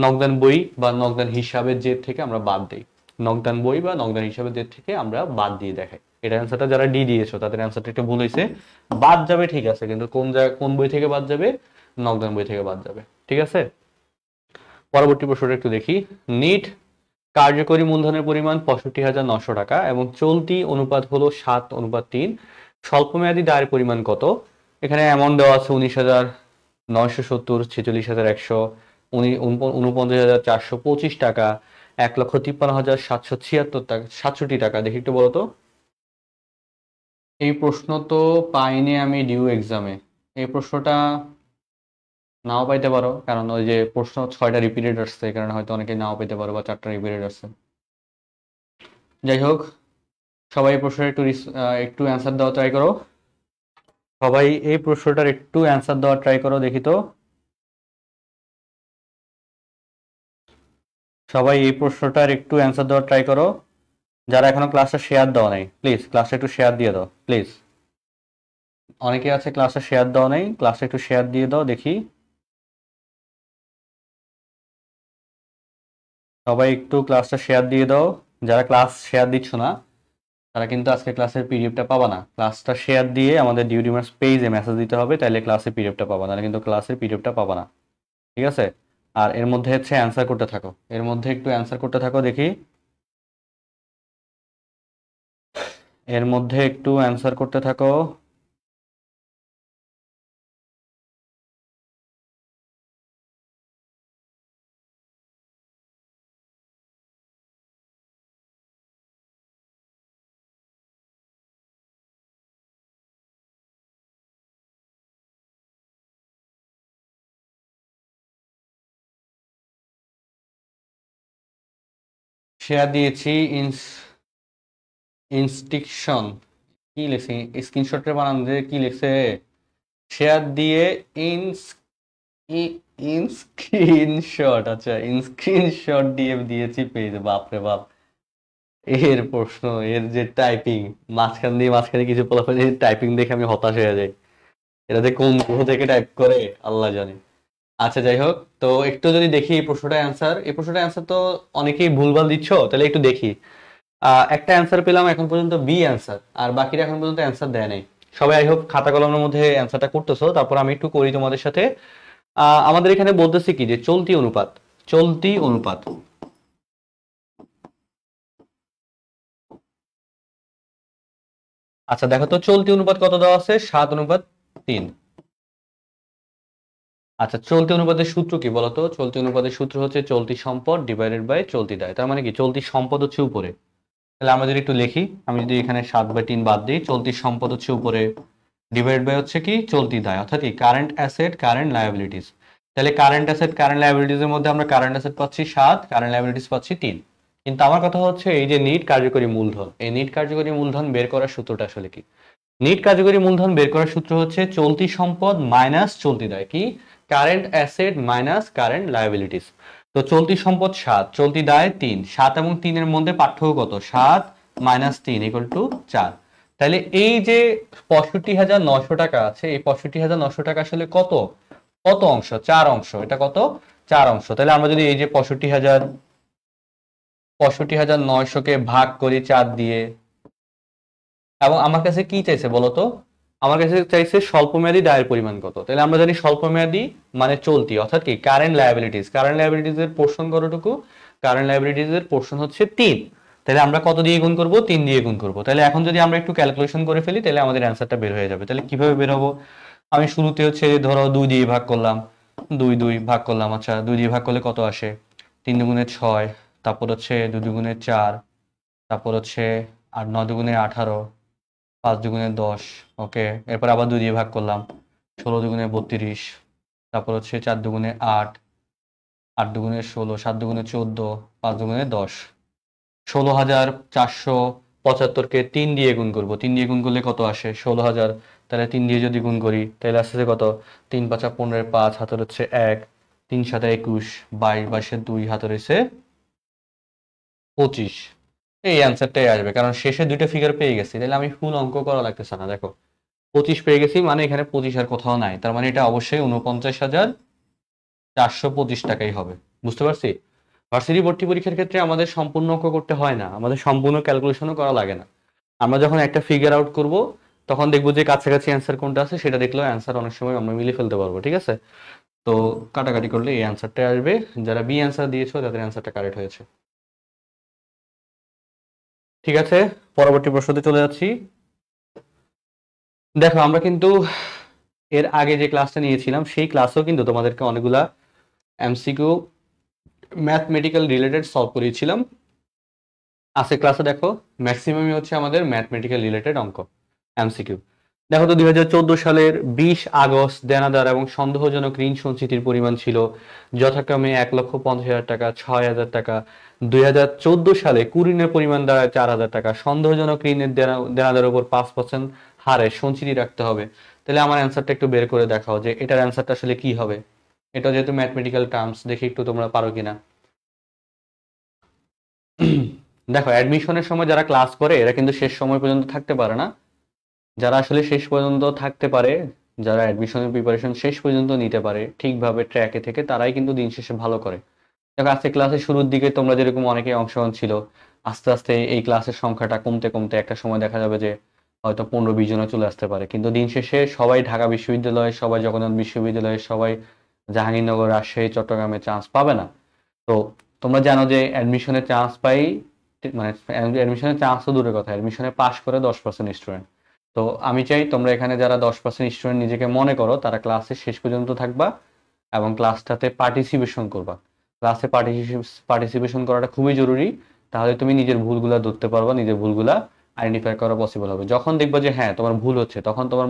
নগদান বই বা নগদান হিসাবের জের থেকে আমরা বাদ দিই। নগদান বই বা নগদান হিসাবের জের থেকে আমরা বাদ দিয়ে দেখাই। এটা অ্যান্সারটা যারা ডি দিয়েছো তাদের অ্যান্সারটা একটু ভুল হয়েছে। বাদ যাবে ঠিক আছে, কিন্তু কোন জায়গা, কোন বই থেকে বাদ যাবে? নগদান বই থেকে বাদ যাবে। ঠিক আছে? পরবর্তী প্রশ্নটা একটু দেখি। নিট কার্যকরী মূলধনের পরিমাণ 65,900 টাকা এবং চলতি অনুপাত হলো 7:3। স্বল্পমেয়াদী দায়ের পরিমাণ কত? এখানে অ্যামাউন্ট দেওয়া আছে 19,970, 46,100, 49,425 টাকা, 1,53,776 টাকা, 67 টাকা। দেখি একটু বলো তো। এই প্রশ্ন তো পাইনি আমি ডিউ এক্সামে। এই প্রশ্নটা নাও পাইতে পারো, কারণ ওই যে প্রশ্ন 6টা রিপিটেড আসছে, এই কারণে হয়তো অনেকে নাও পেতে পারো, বা 4টা রিপিটেড আসছে। যাই হোক, সবাই এই প্রশ্নের একটু অ্যান্সার দেওয়া ট্রাই করো। সবাই এই প্রশ্নটার একটু অ্যান্সার দেওয়ার ট্রাই করো দেখি তো। সবাই এই প্রশ্নটার একটু অ্যান্সার দেওয়ার ট্রাই করো। যারা এখনো ক্লাসটা শেয়ার দেওয়া নাই, প্লিজ ক্লাসটা একটু শেয়ার দিয়ে দাও প্লিজ। অনেকে আছে ক্লাসটা শেয়ার দেওয়া নাই, ক্লাসটা একটু শেয়ার দিয়ে দাও দেখি। সবাই একটু ক্লাসটা শেয়ার দিয়ে দাও। যারা ক্লাস শেয়ার দিচ্ছ না, তারা কিন্তু আজকে ক্লাসের পিডিএফটা পাবা না। ক্লাসটা শেয়ার দিয়ে আমাদের ডিউডিমার্স পেজে মেসেজ দিতে হবে, তাহলে ক্লাসের পিডিএফটা পাবা, নাহলে কিন্তু ক্লাসের পিডিএফটা পাবা না। ঠিক আছে? আর এর মধ্যে হচ্ছে অ্যান্সার করতে থাকো, এর মধ্যে একটু অ্যান্সার করতে থাকো দেখি। এর মধ্যে একটু অ্যান্সার করতে থাকো। শেয়ার দিয়েছি। ইনস্ট্রিকশন কি লিখছে? স্ক্রিনশটের বানান যে কি লিখছে? শেয়ার দিয়ে স্ক্রিনশট, আচ্ছা স্ক্রিনশট দিয়ে দিয়েছি পেজে। বাপরে বাপ, এর প্রশ্ন, এর যে টাইপিং, মাঝখানে কিছু ফলাফল, টাইপিং দেখে আমি হতাশ হয়ে যাই। এটা যে কোন গ্রহ থেকে টাইপ করে আল্লাহ জানে। আচ্ছা যাই হোক, তো একটু যদি দেখি এই প্রশ্নটার অ্যান্সার, এই প্রশ্নটার অ্যান্সার তো অনেকেই ভুলভাল দিচ্ছ, তাহলে একটু দেখি। একটা অ্যান্সার পেলাম এখন পর্যন্ত বি অ্যান্সার, আর বাকিরা এখন পর্যন্ত অ্যান্সার দেয় নাই। সবাই আই হোপ খাতা কলমের মধ্যে অ্যান্সারটা করতেছো, তারপর আমি একটু করি তোমাদের সাথে। আমাদের এখানে বলতেছে কি যে চলতি অনুপাত, চলতি অনুপাত। আচ্ছা দেখো তো চলতি অনুপাত কত দেওয়া আছে, 7:3। আচ্ছা চলতি অনুপাতের সূত্র কি বলতো? চলতি অনুপাতের সূত্র হচ্ছে চলতি সম্পদ ডিভাইডেড বাই চলতি দায়। তার মানে কি চলতি সম্পদ হচ্ছে উপরে, তাহলে আমরা যদি একটু লিখি, আমি যদি এখানে 7/3 বাদ দিই, চলতি সম্পদ হচ্ছে উপরে, ডিভাইড বাই হচ্ছে কি চলতি দায়, অর্থাৎ কি কারেন্ট অ্যাসেট কারেন্ট লায়াবিলিটিস। তাহলে কারেন্ট অ্যাসেট কারেন্ট লায়াবিলিটিস এর মধ্যে আমরা কারেন্ট অ্যাসেট পাচ্ছি 7, কারেন্ট লায়াবিলিটিস পাচ্ছি 3। কিন্তু আমার কথা হচ্ছে এই যে নিট কার্যকরী মূলধন, এই নিট কার্যকরী মূলধন বের করার সূত্রটা আসলে কি? নিট কার্যকরী মূলধন বের করার সূত্র হচ্ছে চলতি সম্পদ মাইনাস চলতি দায়, কি current asset minus current liabilities. তো চলতি সম্পদ 7, চলতি দায় 3, 7 এবং 3 এর মধ্যে পার্থক্য কত? 7 মাইনাস 3 ইকুয়াল টু 4। তাহলে এই যে 65,900 টাকা আছে, এই 65,900 টাকা আসলে কত, কত অংশ? 4 অংশ। এটা কত? 4 অংশ। তাহলে আমরা যদি এই যে 65,900 কে ভাগ করি 4 দিয়ে, এবং আমার কাছে কি চাইছে বলতো? আমার কাছে চাইছে স্বল্পমেয়াদী দায়ের পরিমাণ কত। তাহলে আমরা জানি স্বল্পমেয়াদী মানে চলতি, অর্থাৎ কি কারেন্ট লায়াবিলিটিস। কারেন্ট লায়াবিলিটিস এর পোর্শন কতটুকু? কারেন্ট লায়াবিলিটিস এর পোর্শন হচ্ছে 3। তাহলে আমরা কত দিয়ে গুণ করব? 3 দিয়ে গুণ করব। তাহলে এখন যদি আমরা একটু ক্যালকুলেশন করে ফেলি, তাহলে আমাদের অ্যান্সারটা বের হয়ে যাবে। তাহলে কিভাবে বের হবো? আমি শুরুতে হচ্ছে ধরো 2 দিয়ে ভাগ করলাম, 2 2 ভাগ করলাম। আচ্ছা 2 দিয়ে ভাগ করলে কত আসে? 3 দুগুণে 6, তারপর হচ্ছে 2 দুগুণে 4, তারপর হচ্ছে 8 9 দুগুণে 18, 5 দুগুণে 10। ওকে, এরপর আবার 2 দিয়ে ভাগ করলাম, 16 দুগুণে 32, তারপর হচ্ছে 4 দুগুণে 8, 8 দুগুণে 16, 7 দুগুণে 14, 5 দুগুণে 10। 16,475-কে 3 দিয়ে গুণ করব, 3 দিয়ে গুণ করলে কত আসে? 16,000। তাহলে 3 দিয়ে যদি গুণ করি তাহলে আসছে কত? 3 5 15, 5 হাতের হচ্ছে 1, 3 7 21, 22 22 2 হাতের হচ্ছে 25। এই অ্যান্সারটাই আসবে, কারণ শেষে দুইটা ফিগার পেয়ে গেছি। তাহলে আমি ফুল অঙ্ক করা লাগতেছে না। দেখো 25 পেয়ে গেছি, মানে এখানে 25 আর কোথাও নাই, তার মানে এটা অবশ্যই 49,425 টাকাই হবে। বুঝতে পারছি? ভার্সিটি ভর্তি পরীক্ষার ক্ষেত্রে আমাদের সম্পূর্ণ অঙ্ক করতে হয় না, আমাদের সম্পূর্ণ ক্যালকুলেশনও করা লাগে না। আমরা যখন একটা ফিগার আউট করব, তখন দেখবো যে কাছাকাছি অ্যান্সার কোনটা আছে, সেটা দেখলেও অ্যান্সার অনেক সময় আমরা মিলে ফেলতে পারবো। ঠিক আছে? তো কাটাকাটি করলে এই অ্যান্সারটা আসবে। যারা বি অ্যান্সার দিয়েছো তাদের অ্যান্সারটা কারেক্ট হয়েছে। ঠিক আছে, পরবর্তী প্রশ্নতে চলে যাচ্ছি। দেখো আমরা কিন্তু এর আগে যে ক্লাসটা নিয়েছিলাম, সেই ক্লাসেও কিন্তু তোমাদেরকে অনেকগুলা এমসিকিউ ম্যাথমেটিক্যাল রিলেটেড সলভ করিয়েছিলাম। আজকে ক্লাসে দেখো ম্যাক্সিমামই হচ্ছে আমাদের ম্যাথমেটিক্যাল রিলেটেড অঙ্ক, এমসিকিউ। দেখো তো 2014 সালের 20 আগস্ট দেনাদার এবং সন্দেহজনক ঋণ সঞ্চিতির পরিমাণ ছিল যথাক্রমে 1,50,000 টাকা, 6,000 টাকা। 2014 সালে কুঋণের পরিমাণ দাঁড়ায় 4,000 টাকা। সন্দেহজনক ঋণের দেনাদার উপর 5% হারে সঞ্চিতি রাখতে হবে। তাহলে আমার অ্যান্সারটা একটু বের করে দেখাও যে এটার অ্যান্সারটা আসলে কি হবে। এটা যেহেতু ম্যাথমেটিক্যাল টার্মস, দেখি একটু তোমরা পারো কিনা। দেখো অ্যাডমিশনের সময় যারা ক্লাস করে এরা কিন্তু শেষ সময় পর্যন্ত থাকতে পারে না। যারা আসলে শেষ পর্যন্ত থাকতে পারে, যারা অ্যাডমিশনের প্রিপারেশন শেষ পর্যন্ত নিতে পারে ঠিকভাবে ট্র্যাকে থেকে, তারাই কিন্তু দিন শেষে ভালো করে। দেখো আজকে ক্লাসের শুরুর দিকে তোমরা যেরকম অনেকে অংশগ্রহণ ছিল, আস্তে আস্তে এই ক্লাসের সংখ্যাটা কমতে কমতে একটা সময় দেখা যাবে যে হয়তো 15-20 জনে চলে আসতে পারে। কিন্তু দিন শেষে সবাই ঢাকা বিশ্ববিদ্যালয়ে, সবাই জগন্নাথ বিশ্ববিদ্যালয়ে, সবাই জাহাঙ্গীরনগর, রাজশাহী, চট্টগ্রামে চান্স পাবে না। তো তোমরা জানো যে অ্যাডমিশনের চান্স পাই, মানে অ্যাডমিশনের চান্স তো দূরের কথা, অ্যাডমিশনে পাশ করে 10% স্টুডেন্ট। তো আমি চাই তোমরা এখানে যারা 10% স্টুডেন্ট নিজেকে মনে করো, তারা ক্লাসে শেষ পর্যন্ত থাকবা এবং ক্লাসটাতে পার্টিসিপেশন করবা। ক্লাসে পার্টিসিপেশন করাটা খুবই জরুরি। তাহলে তুমি নিজের ভুলগুলা ধরতে পারবা, নিজের ভুলগুলা আইডেন্টিফাই করা পসিবল হবে। যখন দেখবা যে হ্যাঁ তোমার ভুল হচ্ছে, তখন তোমার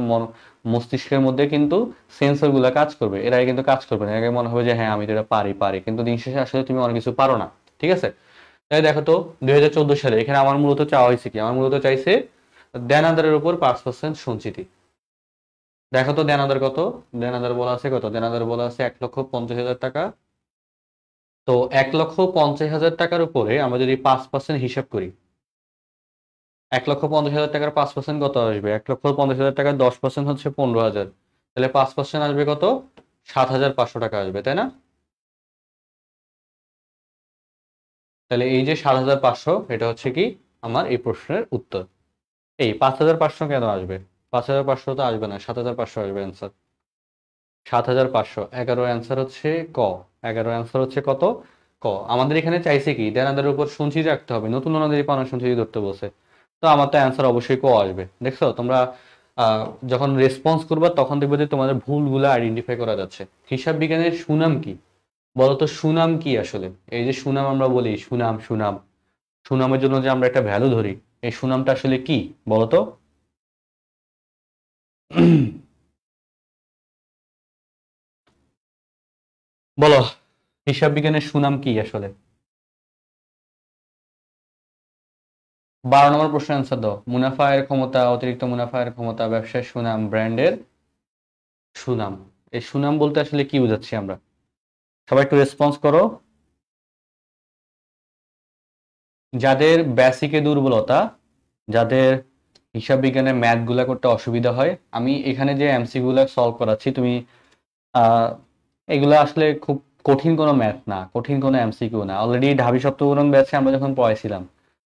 মস্তিষ্কের মধ্যে কিন্তু সেন্সর গুলা কাজ করবে, এর আগে কিন্তু কাজ করবে না। এর আগে মনে হবে যে হ্যাঁ আমি তো এটা পারি পারি, কিন্তু দিন শেষে আসলে তুমি অনেক কিছু পারো না। ঠিক আছে? তাই দেখো তো 2014 সালে এখানে আমার মূলত চাওয়া হয়েছে কি, আমার মূলত চাইছে দেনাদারের উপর 5% সঞ্চিতি। দেখো তো দেনাদার কত, দেনাদার বলা আছে কত, দেনাদার বলা আছে 1,50,000 টাকা। তো 1,50,000 টাকার উপরে আমরা যদি 5% হিসাব করি, 1,50,000 টাকার 5% কত আসবে? 1,50,000 টাকার 10% হচ্ছে 15,000। তাহলে 5% আসবে কত? 7,500 টাকা আসবে, তাই না? তাহলে এই যে 7,500, এটা হচ্ছে কি আমার এই প্রশ্নের উত্তর। এই 5,500 কেন আসবে? 5,500 তো আসবে না, 7,500 আসবে অ্যান্সার। 7,500 11 অ্যান্সার হচ্ছে ক। 11 অ্যান্সার হচ্ছে কত? ক। আমাদের এখানে চাইছে কি দেনাদারের উপর সঞ্চয় রাখতে হবে, নতুন অনুযায়ী পাওনা সঞ্চয় ধরতে বলছে। তো আমার তো অ্যান্সার অবশ্যই ক আসবে। দেখছো তোমরা আহ, যখন রেসপন্স করবা তখন দেখবে যে তোমাদের ভুলগুলো আইডেন্টিফাই করা যাচ্ছে। হিসাব বিজ্ঞানের সুনাম কি বলতো? সুনাম কি আসলে? এই যে সুনাম আমরা বলি, সুনাম সুনাম, সুনামের জন্য যে আমরা একটা ভ্যালু ধরি, এই সুনামটা আসলে কি বলতো? বলো, হিসাব বিজ্ঞানের সুনাম কি আসলে? 12 নম্বর প্রশ্ন অ্যান্সার দাও। মুনাফা আয়ের ক্ষমতা, অতিরিক্ত মুনাফা আয়ের ক্ষমতা, ব্যবসায়ের সুনাম, ব্র্যান্ডের সুনাম। এই সুনাম বলতে আসলে কি বোঝাচ্ছি আমরা? সবাই একটু রেসপন্স করো। যাদের বেসিকে দুর্বলতা, যাদের হিসাব বিজ্ঞানের ম্যাথ গুলা করতে অসুবিধা হয়, আমি এখানে যে এমসি গুলা সলভ করাচ্ছি, তুমি আহ এগুলো আসলে খুব কঠিন কোনো ম্যাথ না, কঠিন কোনো এমসিকিউ না। অলরেডি ঢাবি সপ্তগুণন ব্যাচে আমরা যখন পড়াইছিলাম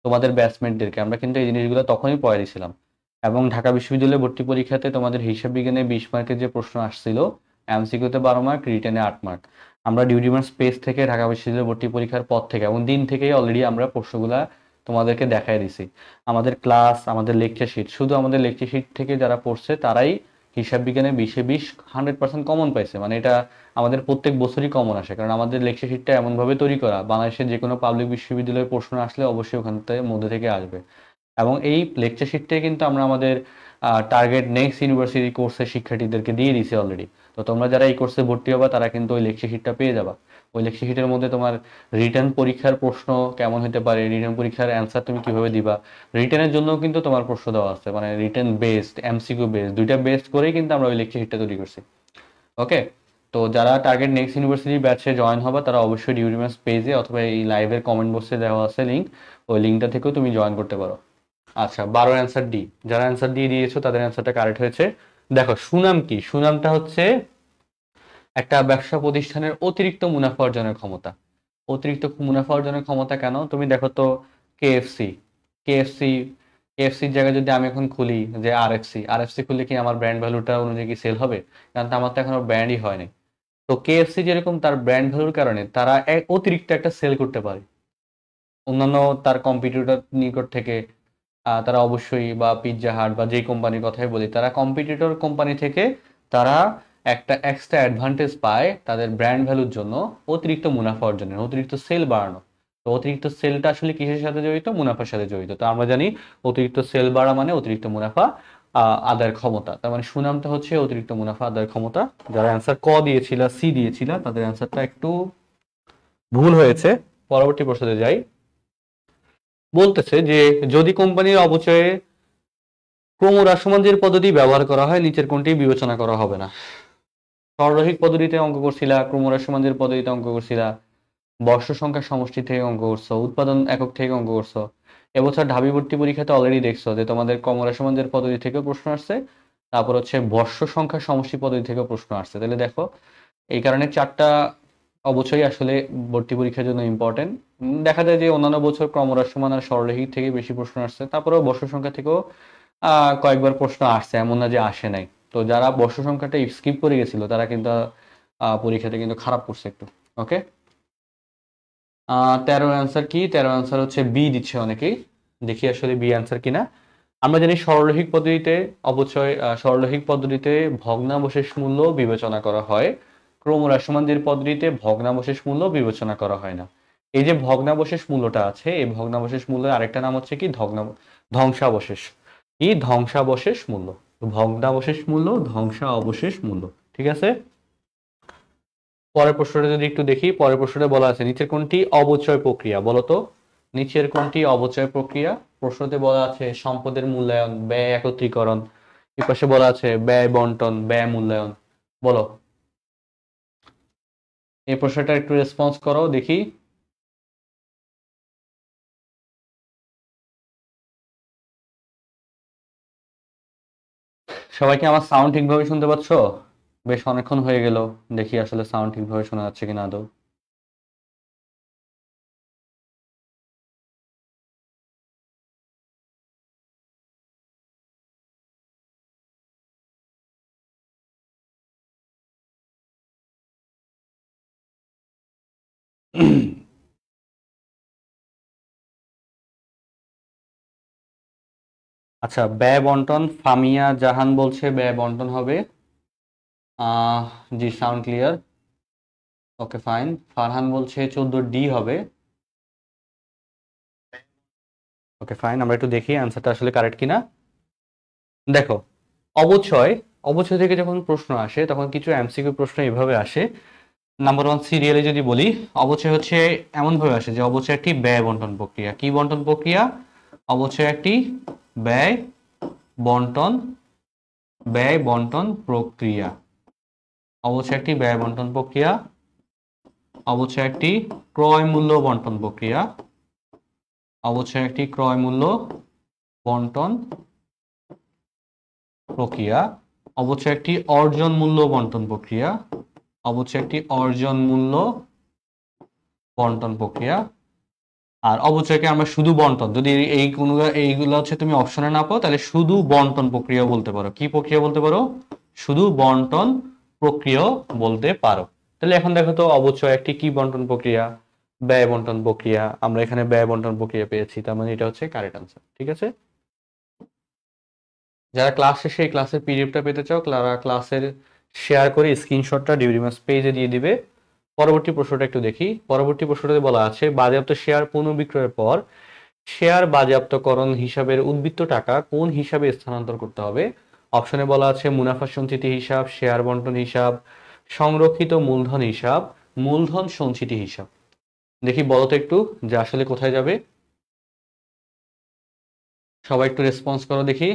তোমাদের ব্যাচমেটদেরকে, আমরা কিন্তু এই জিনিসগুলো তখনই পড়াইছিলাম। এবং ঢাকা বিশ্ববিদ্যালয়ে ভর্তি পরীক্ষাতে তোমাদের হিসাব বিজ্ঞানে 20 মার্কের যে প্রশ্ন আসছিল, এমসিকিউতে 12 মার্ক, রিটেনে 8 মার্ক, আমরা ডিউডিমার্স পেজ থেকে ঢাকা বিশ্ববিদ্যালয় ভর্তি পরীক্ষার পর থেকে এবং দিন থেকেই অলরেডি আমরা প্রশ্নগুলা তোমাদেরকে দেখাই দিছি। আমাদের ক্লাস, আমাদের লেকচার শিট, শুধু আমাদের লেকচার শিট থেকে যারা পড়ছে তারাই হিসাব বিজ্ঞানে 20-এ 20 100% কমন পাইছে। মানে এটা আমাদের প্রত্যেক বছরই কমন আসে, কারণ আমাদের লেকচার শিটটা এমনভাবে তৈরি করা, বাংলাদেশের যে কোনো পাবলিক বিশ্ববিদ্যালয়ের প্রশ্ন আসলে অবশ্যই ওখান থেকে মধ্যে থেকে আসবে। এবং এই লেকচার শিটটাই কিন্তু আমরা আমাদের টার্গেট নেক্সট ইউনিভার্সিটি কোর্সের শিক্ষার্থীদেরকে দিয়ে দিছি অলরেডি। তো তোমরা যারা এই কোর্সে ভর্তি হবা তারা কিন্তু ওই লেকচার শিটটা পেয়ে যাবা। ওই লেকচার শিটের মধ্যে তোমার রিটার্ন পরীক্ষার প্রশ্ন কেমন হতে পারে, রিটার্ন পরীক্ষার অ্যান্সার তুমি কিভাবে দিবা, রিটার্নের জন্য কিন্তু তোমার প্রশ্ন দেওয়া আছে, মানে রিটার্ন বেসড, এমসিকিউ বেসড, দুইটা বেসড করেই কিন্তু আমরা ওই লেকচার শিটটা তৈরি করছি। ওকে। তো যারা টার্গেট নেক্সট ইউনিভার্সিটি ব্যাচে জয়েন হবে তারা অবশ্যই ডিউডিমাস পেজে অথবা এই লাইভের কমেন্ট বক্সে দেওয়া আছে লিঙ্ক, ওই লিঙ্কটা থেকেও তুমি জয়েন করতে পারো। আচ্ছা, 12 অ্যান্সার ডি। যারা অ্যান্সার দিয়ে দিয়েছো তাদের অ্যান্সারটা কারেক্ট হয়েছে। দেখো সুনাম কি? সুনামটা হচ্ছে একটা ব্যবসা প্রতিষ্ঠানের অতিরিক্ত মুনাফা অর্জনের ক্ষমতা। অতিরিক্ত মুনাফা অর্জনের ক্ষমতা কেন? তুমি দেখো তো, কেএফসি, কেএফসি, কেএফসির জায়গায় যদি আমি এখন খুলি যে আরএফসি, আরএফসি খুললে কি আমার ব্র্যান্ড ভ্যালুটা অনুযায়ী কি সেল হবে? কারণ তো আমার তো এখনো ব্র্যান্ডই হয়নি। তো কেএফসি যেরকম তার ব্র্যান্ড ভ্যালুর কারণে তারা অতিরিক্ত একটা সেল করতে পারে অন্যান্য তার কম্পিটিটর নিকট থেকে। তারা অবশ্যই, বা পিৎজা হাট বা যেই কোম্পানির কথাই বলি, তারা কম্পিটিটর কোম্পানি থেকে তারা একটা এক্সট্রা অ্যাডভান্টেজ পায় তাদের ব্র্যান্ড ভ্যালুর জন্য, অতিরিক্ত মুনাফা অর্জনের, অতিরিক্ত সেল বাড়ানো। তো অতিরিক্ত সেলটা আসলে কিসের সাথে জড়িত? মুনাফার সাথে জড়িত। তো আমরা জানি অতিরিক্ত সেল বাড়া মানে অতিরিক্ত মুনাফা আদায়ের ক্ষমতা। তার মানে সুনামটা হচ্ছে অতিরিক্ত মুনাফা আদায়ের ক্ষমতা। যারা অ্যান্সার ক দিয়েছিল, সি দিয়েছিল, তাদের অ্যান্সারটা একটু ভুল হয়েছে। পরবর্তী প্রশ্নে যাই। বলতেছে যে যদি কোম্পানির অপচয়ে ক্রমহ্রাসমানদের পদ্ধতি ব্যবহার করা হয়, নিচের কোনটি বিবেচনা করা হবে না? সরলরৈখিক পদ্ধতিতে অঙ্ক করছিলা, ক্রমহ্রাসমানদের পদ্ধতিতে অঙ্ক করছিলা, বর্ষ সংখ্যার সমষ্টি থেকে অঙ্ক করছো, উৎপাদন একক থেকে অঙ্ক করছো। এবছর ঢাবি ভর্তি পরীক্ষাতে অলরেডি দেখছো যে তোমাদের ক্রমহ্রাসমানদের পদ্ধতি থেকেও প্রশ্ন আসছে, তারপর হচ্ছে বর্ষ সংখ্যার সমষ্টি পদ্ধতি থেকেও প্রশ্ন আসছে। তাহলে দেখো, এই কারণে চারটা অবশ্যই আসলে ভর্তি পরীক্ষার জন্য ইম্পর্টেন্ট। দেখা যায় যে অন্যান্য বছর ক্রমহ্রাসমান আর সরলরৈখিক থেকে বেশি প্রশ্ন আসছে, তারপরেও বর্ষ সংখ্যা থেকেও কয়েকবার প্রশ্ন আসছে, এমন না যে আসে নাই। তো যারা বর্ষ সংখ্যাটা স্কিপ করে গেছিল তারা কিন্তু পরীক্ষাতে কিন্তু খারাপ করছে একটু। ওকে। 13 অ্যান্সার কি? 13 অ্যান্সার হচ্ছে বি দিচ্ছে অনেকেই। দেখি আসলে বি অ্যান্সার কিনা। আমরা জানি সরলরৈখিক পদ্ধতিতে অবচয়, সরলরৈখিক পদ্ধতিতে ভগ্নাবশেষ মূল্য বিবেচনা করা হয়, ক্রমহ্রাসমানদের পদ্ধতিতে ভগ্নাবশেষ মূল্য বিবেচনা করা হয় না। এই যে ভগ্নাবশেষ মূল্যটা আছে, এই ভগ্নাবশেষ মূল্যের আরেকটা নাম হচ্ছে কি ধ্বংসাবশেষ। কি? ধ্বংসাবশেষ মূল্য। ভগ্নাবশেষ মূল্য, ধ্বংসাবশেষ মূল্য। ঠিক আছে। পরের প্রশ্নটা যদি একটু দেখি, পরের প্রশ্নটা বলা আছে নিচের কোনটি অবচয় প্রক্রিয়া? বলতো নিচের কোনটি অবচয় প্রক্রিয়া? প্রশ্নতে বলা আছে সম্পদের মূল্যায়ন, ব্যয় একত্রীকরণ, এই পাশে বলা আছে ব্যয় বন্টন, ব্যয় মূল্যায়ন। বলো, এই প্রশ্নটা একটু রেসপন্স করো দেখি। সবাইকে আমার সাউন্ড ঠিকভাবে শুনতে পাচ্ছ? বেশ অনেকক্ষণ হয়ে গেল, দেখি আসলে সাউন্ড ঠিকভাবে শোনা যাচ্ছে কিনা আদৌ। আচ্ছা, ব্যয় বন্টন, ফামিয়া জাহান বলছে ব্যয় বন্টন হবে। আহ জি, sound clear. Okay fine. Farhan বলছে 14D হবে। ওকে ফাইন, আমরা একটু দেখি অ্যান্সারটা আসলে কারেক্ট কিনা। দেখো, অবচয়, অবচয় থেকে যখন প্রশ্ন আসে তখন কিছু এমসিকিউ প্রশ্ন এভাবে আসে। নাম্বার ওয়ান সিরিয়ালে যদি বলি, অবচয় হচ্ছে এমনভাবে আসে যে অবচয় একটি ব্যয় বন্টন প্রক্রিয়া। কি বন্টন প্রক্রিয়া? অবচয় একটি ব্যয় বন্টন, ব্যয় বন্টন প্রক্রিয়া। অবচয় একটি ব্যয় বন্টন প্রক্রিয়া। অবচয় একটি ক্রয় মূল্য বন্টন প্রক্রিয়া। অবচয় একটি ক্রয় মূল্য বন্টন প্রক্রিয়া। অবচয় একটি অর্জন মূল্য বন্টন প্রক্রিয়া। অবচয় একটি অর্জন মূল্য বন্টন প্রক্রিয়া। আর অবচয়কে আমরা শুধু বন্টন, যদি এইগুলো হচ্ছে তুমি অপশনে না পাও তাহলে শুধু বন্টন প্রক্রিয়া বলতে পারো। কি প্রক্রিয়া বলতে পারো? শুধু বন্টন প্রক্রিয়া বলতে পারো। তাহলে এখন দেখো তো, অবচয় একটি কি বন্টন প্রক্রিয়া? ব্যয় বন্টন প্রক্রিয়া। আমরা এখানে ব্যয় বন্টন প্রক্রিয়া পেয়েছি, তার মানে এটা হচ্ছে কারেক্ট আনসার। ঠিক আছে, যারা ক্লাস শেষে এই ক্লাসের পিডিএফটা পেতে চাও তারা ক্লাসের শেয়ার করে স্ক্রিনশটটা ডিউরিমাস পেজে দিয়ে দিবে। পরবর্তী প্রশ্নটা একটু দেখি। পরবর্তী প্রশ্নটাতে বলা আছে, বাজেয়াপ্ত শেয়ার পুনঃবিক্রয়ের পর শেয়ার বাজেয়াপ্তকরণ হিসাবের উদ্বৃত্ত টাকা কোন হিসাবে স্থানান্তর করতে হবে? অপশনে বলা আছে মুনাফা সঞ্চিতি হিসাব, শেয়ার বন্টন হিসাব, সংরক্ষিত মূলধন হিসাব, মূলধন সঞ্চিতি হিসাব। দেখি বলো তো একটু যে আসলে কোথায় যাবে। সবাই একটু রেসপন্স করো দেখি।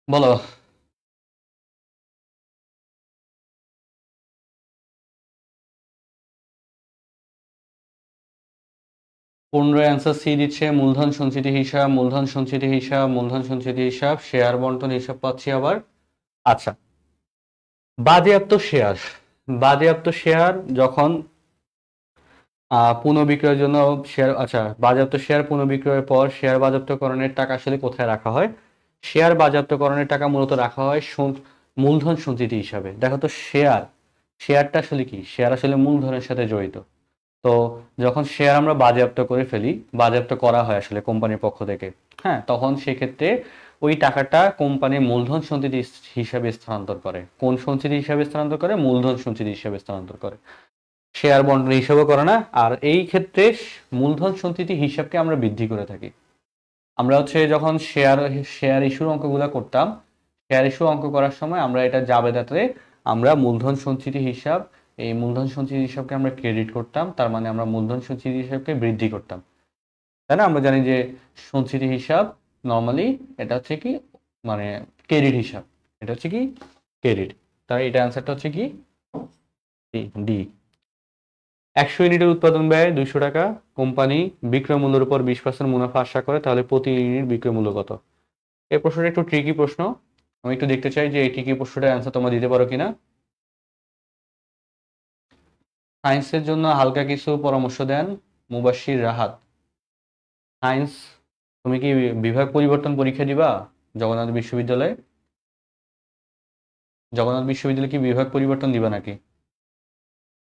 বলো। পনেরো অ্যান্সার সি দিচ্ছে মূলধন সঞ্চিতি হিসাব, মূলধন সঞ্চিতি হিসাব, মূলধন সঞ্চিতি হিসাব, শেয়ার বন্টন হিসাব পাচ্ছি আবার। আচ্ছা, বাজেয়াপ্ত শেয়ার, বাজেয়াপ্ত শেয়ার যখন পুনঃবিক্রয়ের জন্য শেয়ার, আচ্ছা, বাজেয়াপ্ত শেয়ার পুনঃবিক্রয়ের পর শেয়ার বাজেয়াপ্তকরণের টাকা আসলে কোথায় রাখা হয়? শেয়ার বাজেয়াপ্তকরণের টাকা মূলত রাখা হয় মূলধন সঞ্চিতি হিসাবে। দেখো তো, শেয়ারটা আসলে কি? শেয়ার আসলে মূলধনের সাথে জড়িত। তো যখন শেয়ার আমরা বাজেয়াপ্ত করে ফেলি, বাজেয়াপ্ত করা হয় আসলে কোম্পানির পক্ষ থেকে, হ্যাঁ, তখন সেক্ষেত্রে ওই টাকাটা কোম্পানির মূলধন সঞ্চিতি হিসাবে স্থানান্তর করে। কোন সঞ্চিতি হিসাবে স্থানান্তর করে? মূলধন সঞ্চিতি হিসাবে স্থানান্তর করে। শেয়ার বন্টন হিসাবও করে না। আর এই ক্ষেত্রে মূলধন সঞ্চিতি হিসাবকে আমরা বৃদ্ধি করে থাকি। আমরা হচ্ছে যখন শেয়ার ইস্যুর অঙ্কগুলো করতাম, শেয়ার ইস্যু অঙ্ক করার সময় আমরা এটা জাবেদাতে আমরা মূলধন সঞ্চিতি হিসাব, এই মূলধন সঞ্চিতি হিসাবকে আমরা ক্রেডিট করতাম, তার মানে আমরা মূলধন সঞ্চিতি হিসাবকে বৃদ্ধি করতাম। তাই না? আমরা জানি যে সঞ্চিতি হিসাব নর্মালি এটা হচ্ছে কি, মানে ক্রেডিট হিসাব, এটা হচ্ছে কি ক্রেডিট। তাই এটা অ্যান্সারটা হচ্ছে কি ডি। 100 ইউনিটের উৎপাদন ব্যয় 200 টাকা, কোম্পানি বিক্রয় মূল্যের উপর 20% মুনাফা আশা করে, তাহলে প্রতি ইউনিট বিক্রয় মূল্য কত? এই প্রশ্নটা একটু ট্রিকি প্রশ্ন। আমি একটু দেখতে চাই যে এই ট্রিকি প্রশ্নটার অ্যান্সার তোমরা দিতে পারো কিনা। সায়েন্সের জন্য হালকা কিছু পরামর্শ দেন মুবাশশির রাহাত। সায়েন্স, তুমি কি বিভাগ পরিবর্তন পরীক্ষা দিবা জগন্নাথ বিশ্ববিদ্যালয়ে? জগন্নাথ বিশ্ববিদ্যালয়ে কি বিভাগ পরিবর্তন দিবা নাকি?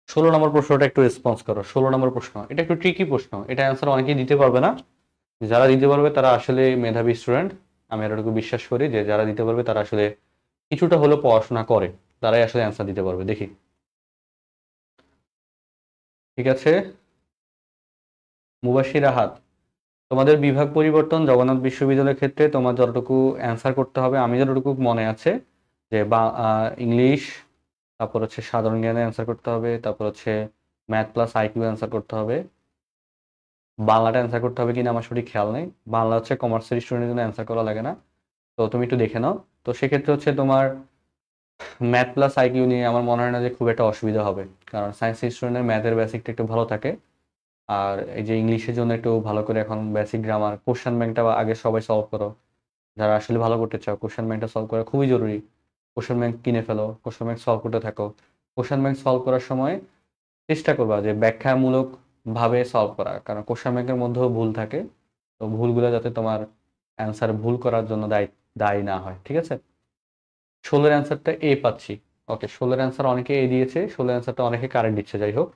16 নম্বর প্রশ্নটা একটু রেসপন্স করো। 16 নম্বর প্রশ্ন, এটা একটু ট্রিকি প্রশ্ন, এটা অ্যান্সার অনেকেই দিতে পারবে না। যারা দিতে পারবে তারা আসলে মেধাবী স্টুডেন্ট। আমি এতটুকু বিশ্বাস করি যে যারা দিতে পারবে তারা আসলে কিছুটা হলেও পড়াশোনা করে, তারাই আসলে অ্যান্সার দিতে পারবে। দেখি, ঠিক আছে। মুবাশশির রাহাত, তোমাদের বিভাগ পরিবর্তন জগন্নাথ বিশ্ববিদ্যালয়ের ক্ষেত্রে তোমার যতটুকু অ্যান্সার করতে হবে, আমি যতটুকু মনে আছে যে ইংলিশ, তারপর হচ্ছে সাধারণ জ্ঞানে অ্যান্সার করতে হবে, তারপর হচ্ছে ম্যাথ প্লাস আইকিউ অ্যান্সার করতে হবে। বাংলাটা অ্যান্সার করতে হবে কিনা আমার সঠিক খেয়াল নেই। বাংলা হচ্ছে কমার্সের স্টুডেন্টের জন্য অ্যান্সার করা লাগে না, তো তুমি একটু দেখে নাও। তো সেক্ষেত্রে হচ্ছে তোমার ম্যাথ প্লাস আইকিউ নিয়ে আমার মনে হয় না যে খুব একটা অসুবিধা হবে, কারণ সায়েন্স স্টুডেন্টের ম্যাথের বেসিকটা একটু ভালো থাকে। আর এই যে ইংলিশের জন্য একটু ভালো করে এখন বেসিক গ্রামার, কোশ্চেন ব্যাংকটা আগে সবাই সলভ করো। যারা আসলে ভালো করতে চাও কোশ্চেন ব্যাংকটা সলভ করা খুবই জরুরি। কোশ্চেন ব্যাংক কিনে ফেলো, কোশ্চেন ব্যাংক সলভ করতে থাকো। কোশ্চেন ব্যাংক সলভ করার সময় চেষ্টা করবা যে ব্যাখ্যামূলক ভাবে সলভ করা, কারণ কোশ্চেন ব্যাংকের মধ্যেও ভুল থাকে। তো ভুলগুলো যাতে তোমার অ্যান্সার ভুল করার জন্য দায়ী না হয়, ঠিক আছে। 16 অ্যান্সারটা এ পাচ্ছি। ওকে, 16 অ্যান্সার অনেকে এ দিয়েছে, 16 অ্যান্সারটা অনেকে কারেক্ট দিচ্ছে, যাই হোক।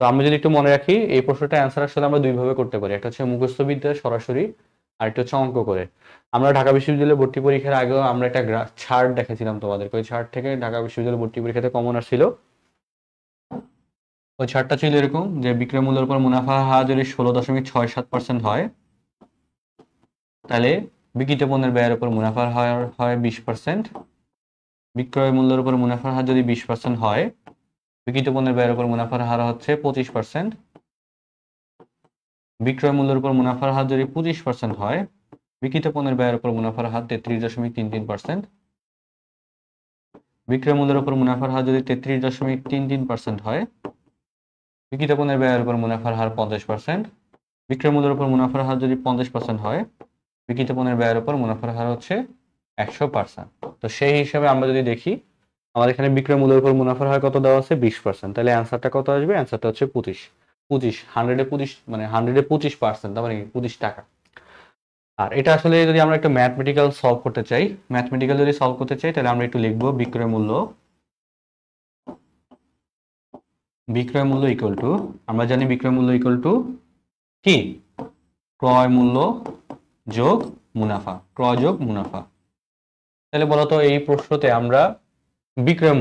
তো আমরা যদি একটু মনে রাখি, এই প্রশ্নটা অ্যান্সার আসলে আমরা দুইভাবে করতে পারি, একটা হচ্ছে মুখস্থ বিদ্যা সরাসরি, আর একটা হচ্ছে অঙ্ক করে। আমরা ঢাকা বিশ্ববিদ্যালয়ে ভর্তি পরীক্ষার আগেও আমরা একটা চার্ট দেখাছিলাম তোমাদেরকে, ওই চার্ট থেকে ঢাকা বিশ্ববিদ্যালয়ে ভর্তি পরীক্ষাতে কমন আসছিল। ওই চার্টটা ছিল এরকম যে বিক্রয় মূল্যের উপর মুনাফা হার যদি 16.67% হয়, তাহলে বিক্রিত পণ্যের ব্যয়ের উপর মুনাফার হার হয় 20%। বিক্রয় মূল্যের উপর মুনাফার হার যদি 20% হয়, বিক্রিত পণ্যের ব্যয়ের উপর মুনাফার হার হচ্ছে 25%। বিক্রয় মূল্যের উপর মুনাফার হার যদি 25% হয়, বিক্রিত পণ্যের ব্যয়ের উপর মুনাফার হার 33.33%। বিক্রয় মূল্যের উপর মুনাফার হার যদি 33.33% হয়, বিক্রিত পণ্যের ব্যয়ের উপর মুনাফার হার 50%। বিক্রয় মূল্যের উপর মুনাফার হার যদি 50% হয়, বিক্রিত পণ্যের ব্যয়ের উপর মুনাফার হার হচ্ছে 100%। তো সেই হিসাবে আমরা যদি দেখি, আমাদের এখানে বিক্রয় মূল্যের উপর মুনাফার হার কত দেওয়া আছে, 20%। তাহলে অ্যান্সারটা কত আসবে, অ্যান্সারটা হচ্ছে 25। 100-এ 25 মানে 100-এ 25%, তার মানে 25 টাকা। আর এটা আসলে যদি আমরা একটা ম্যাথমেটিক্যাল সলভ করতে চাই, ম্যাথমেটিক্যাল যদি সলভ করতে চাই, তাহলে আমরা একটু লিখবো বিক্রয় মূল্য ইকুয়াল টু, আমরা জানি বিক্রয় মূল্য ইকুয়াল টু কি, ক্রয় মূল্য যোগ মুনাফা, ক্রয় যোগ মুনাফা। তাহলে বলতো এই প্রশ্নতে আমরা বিক্রয়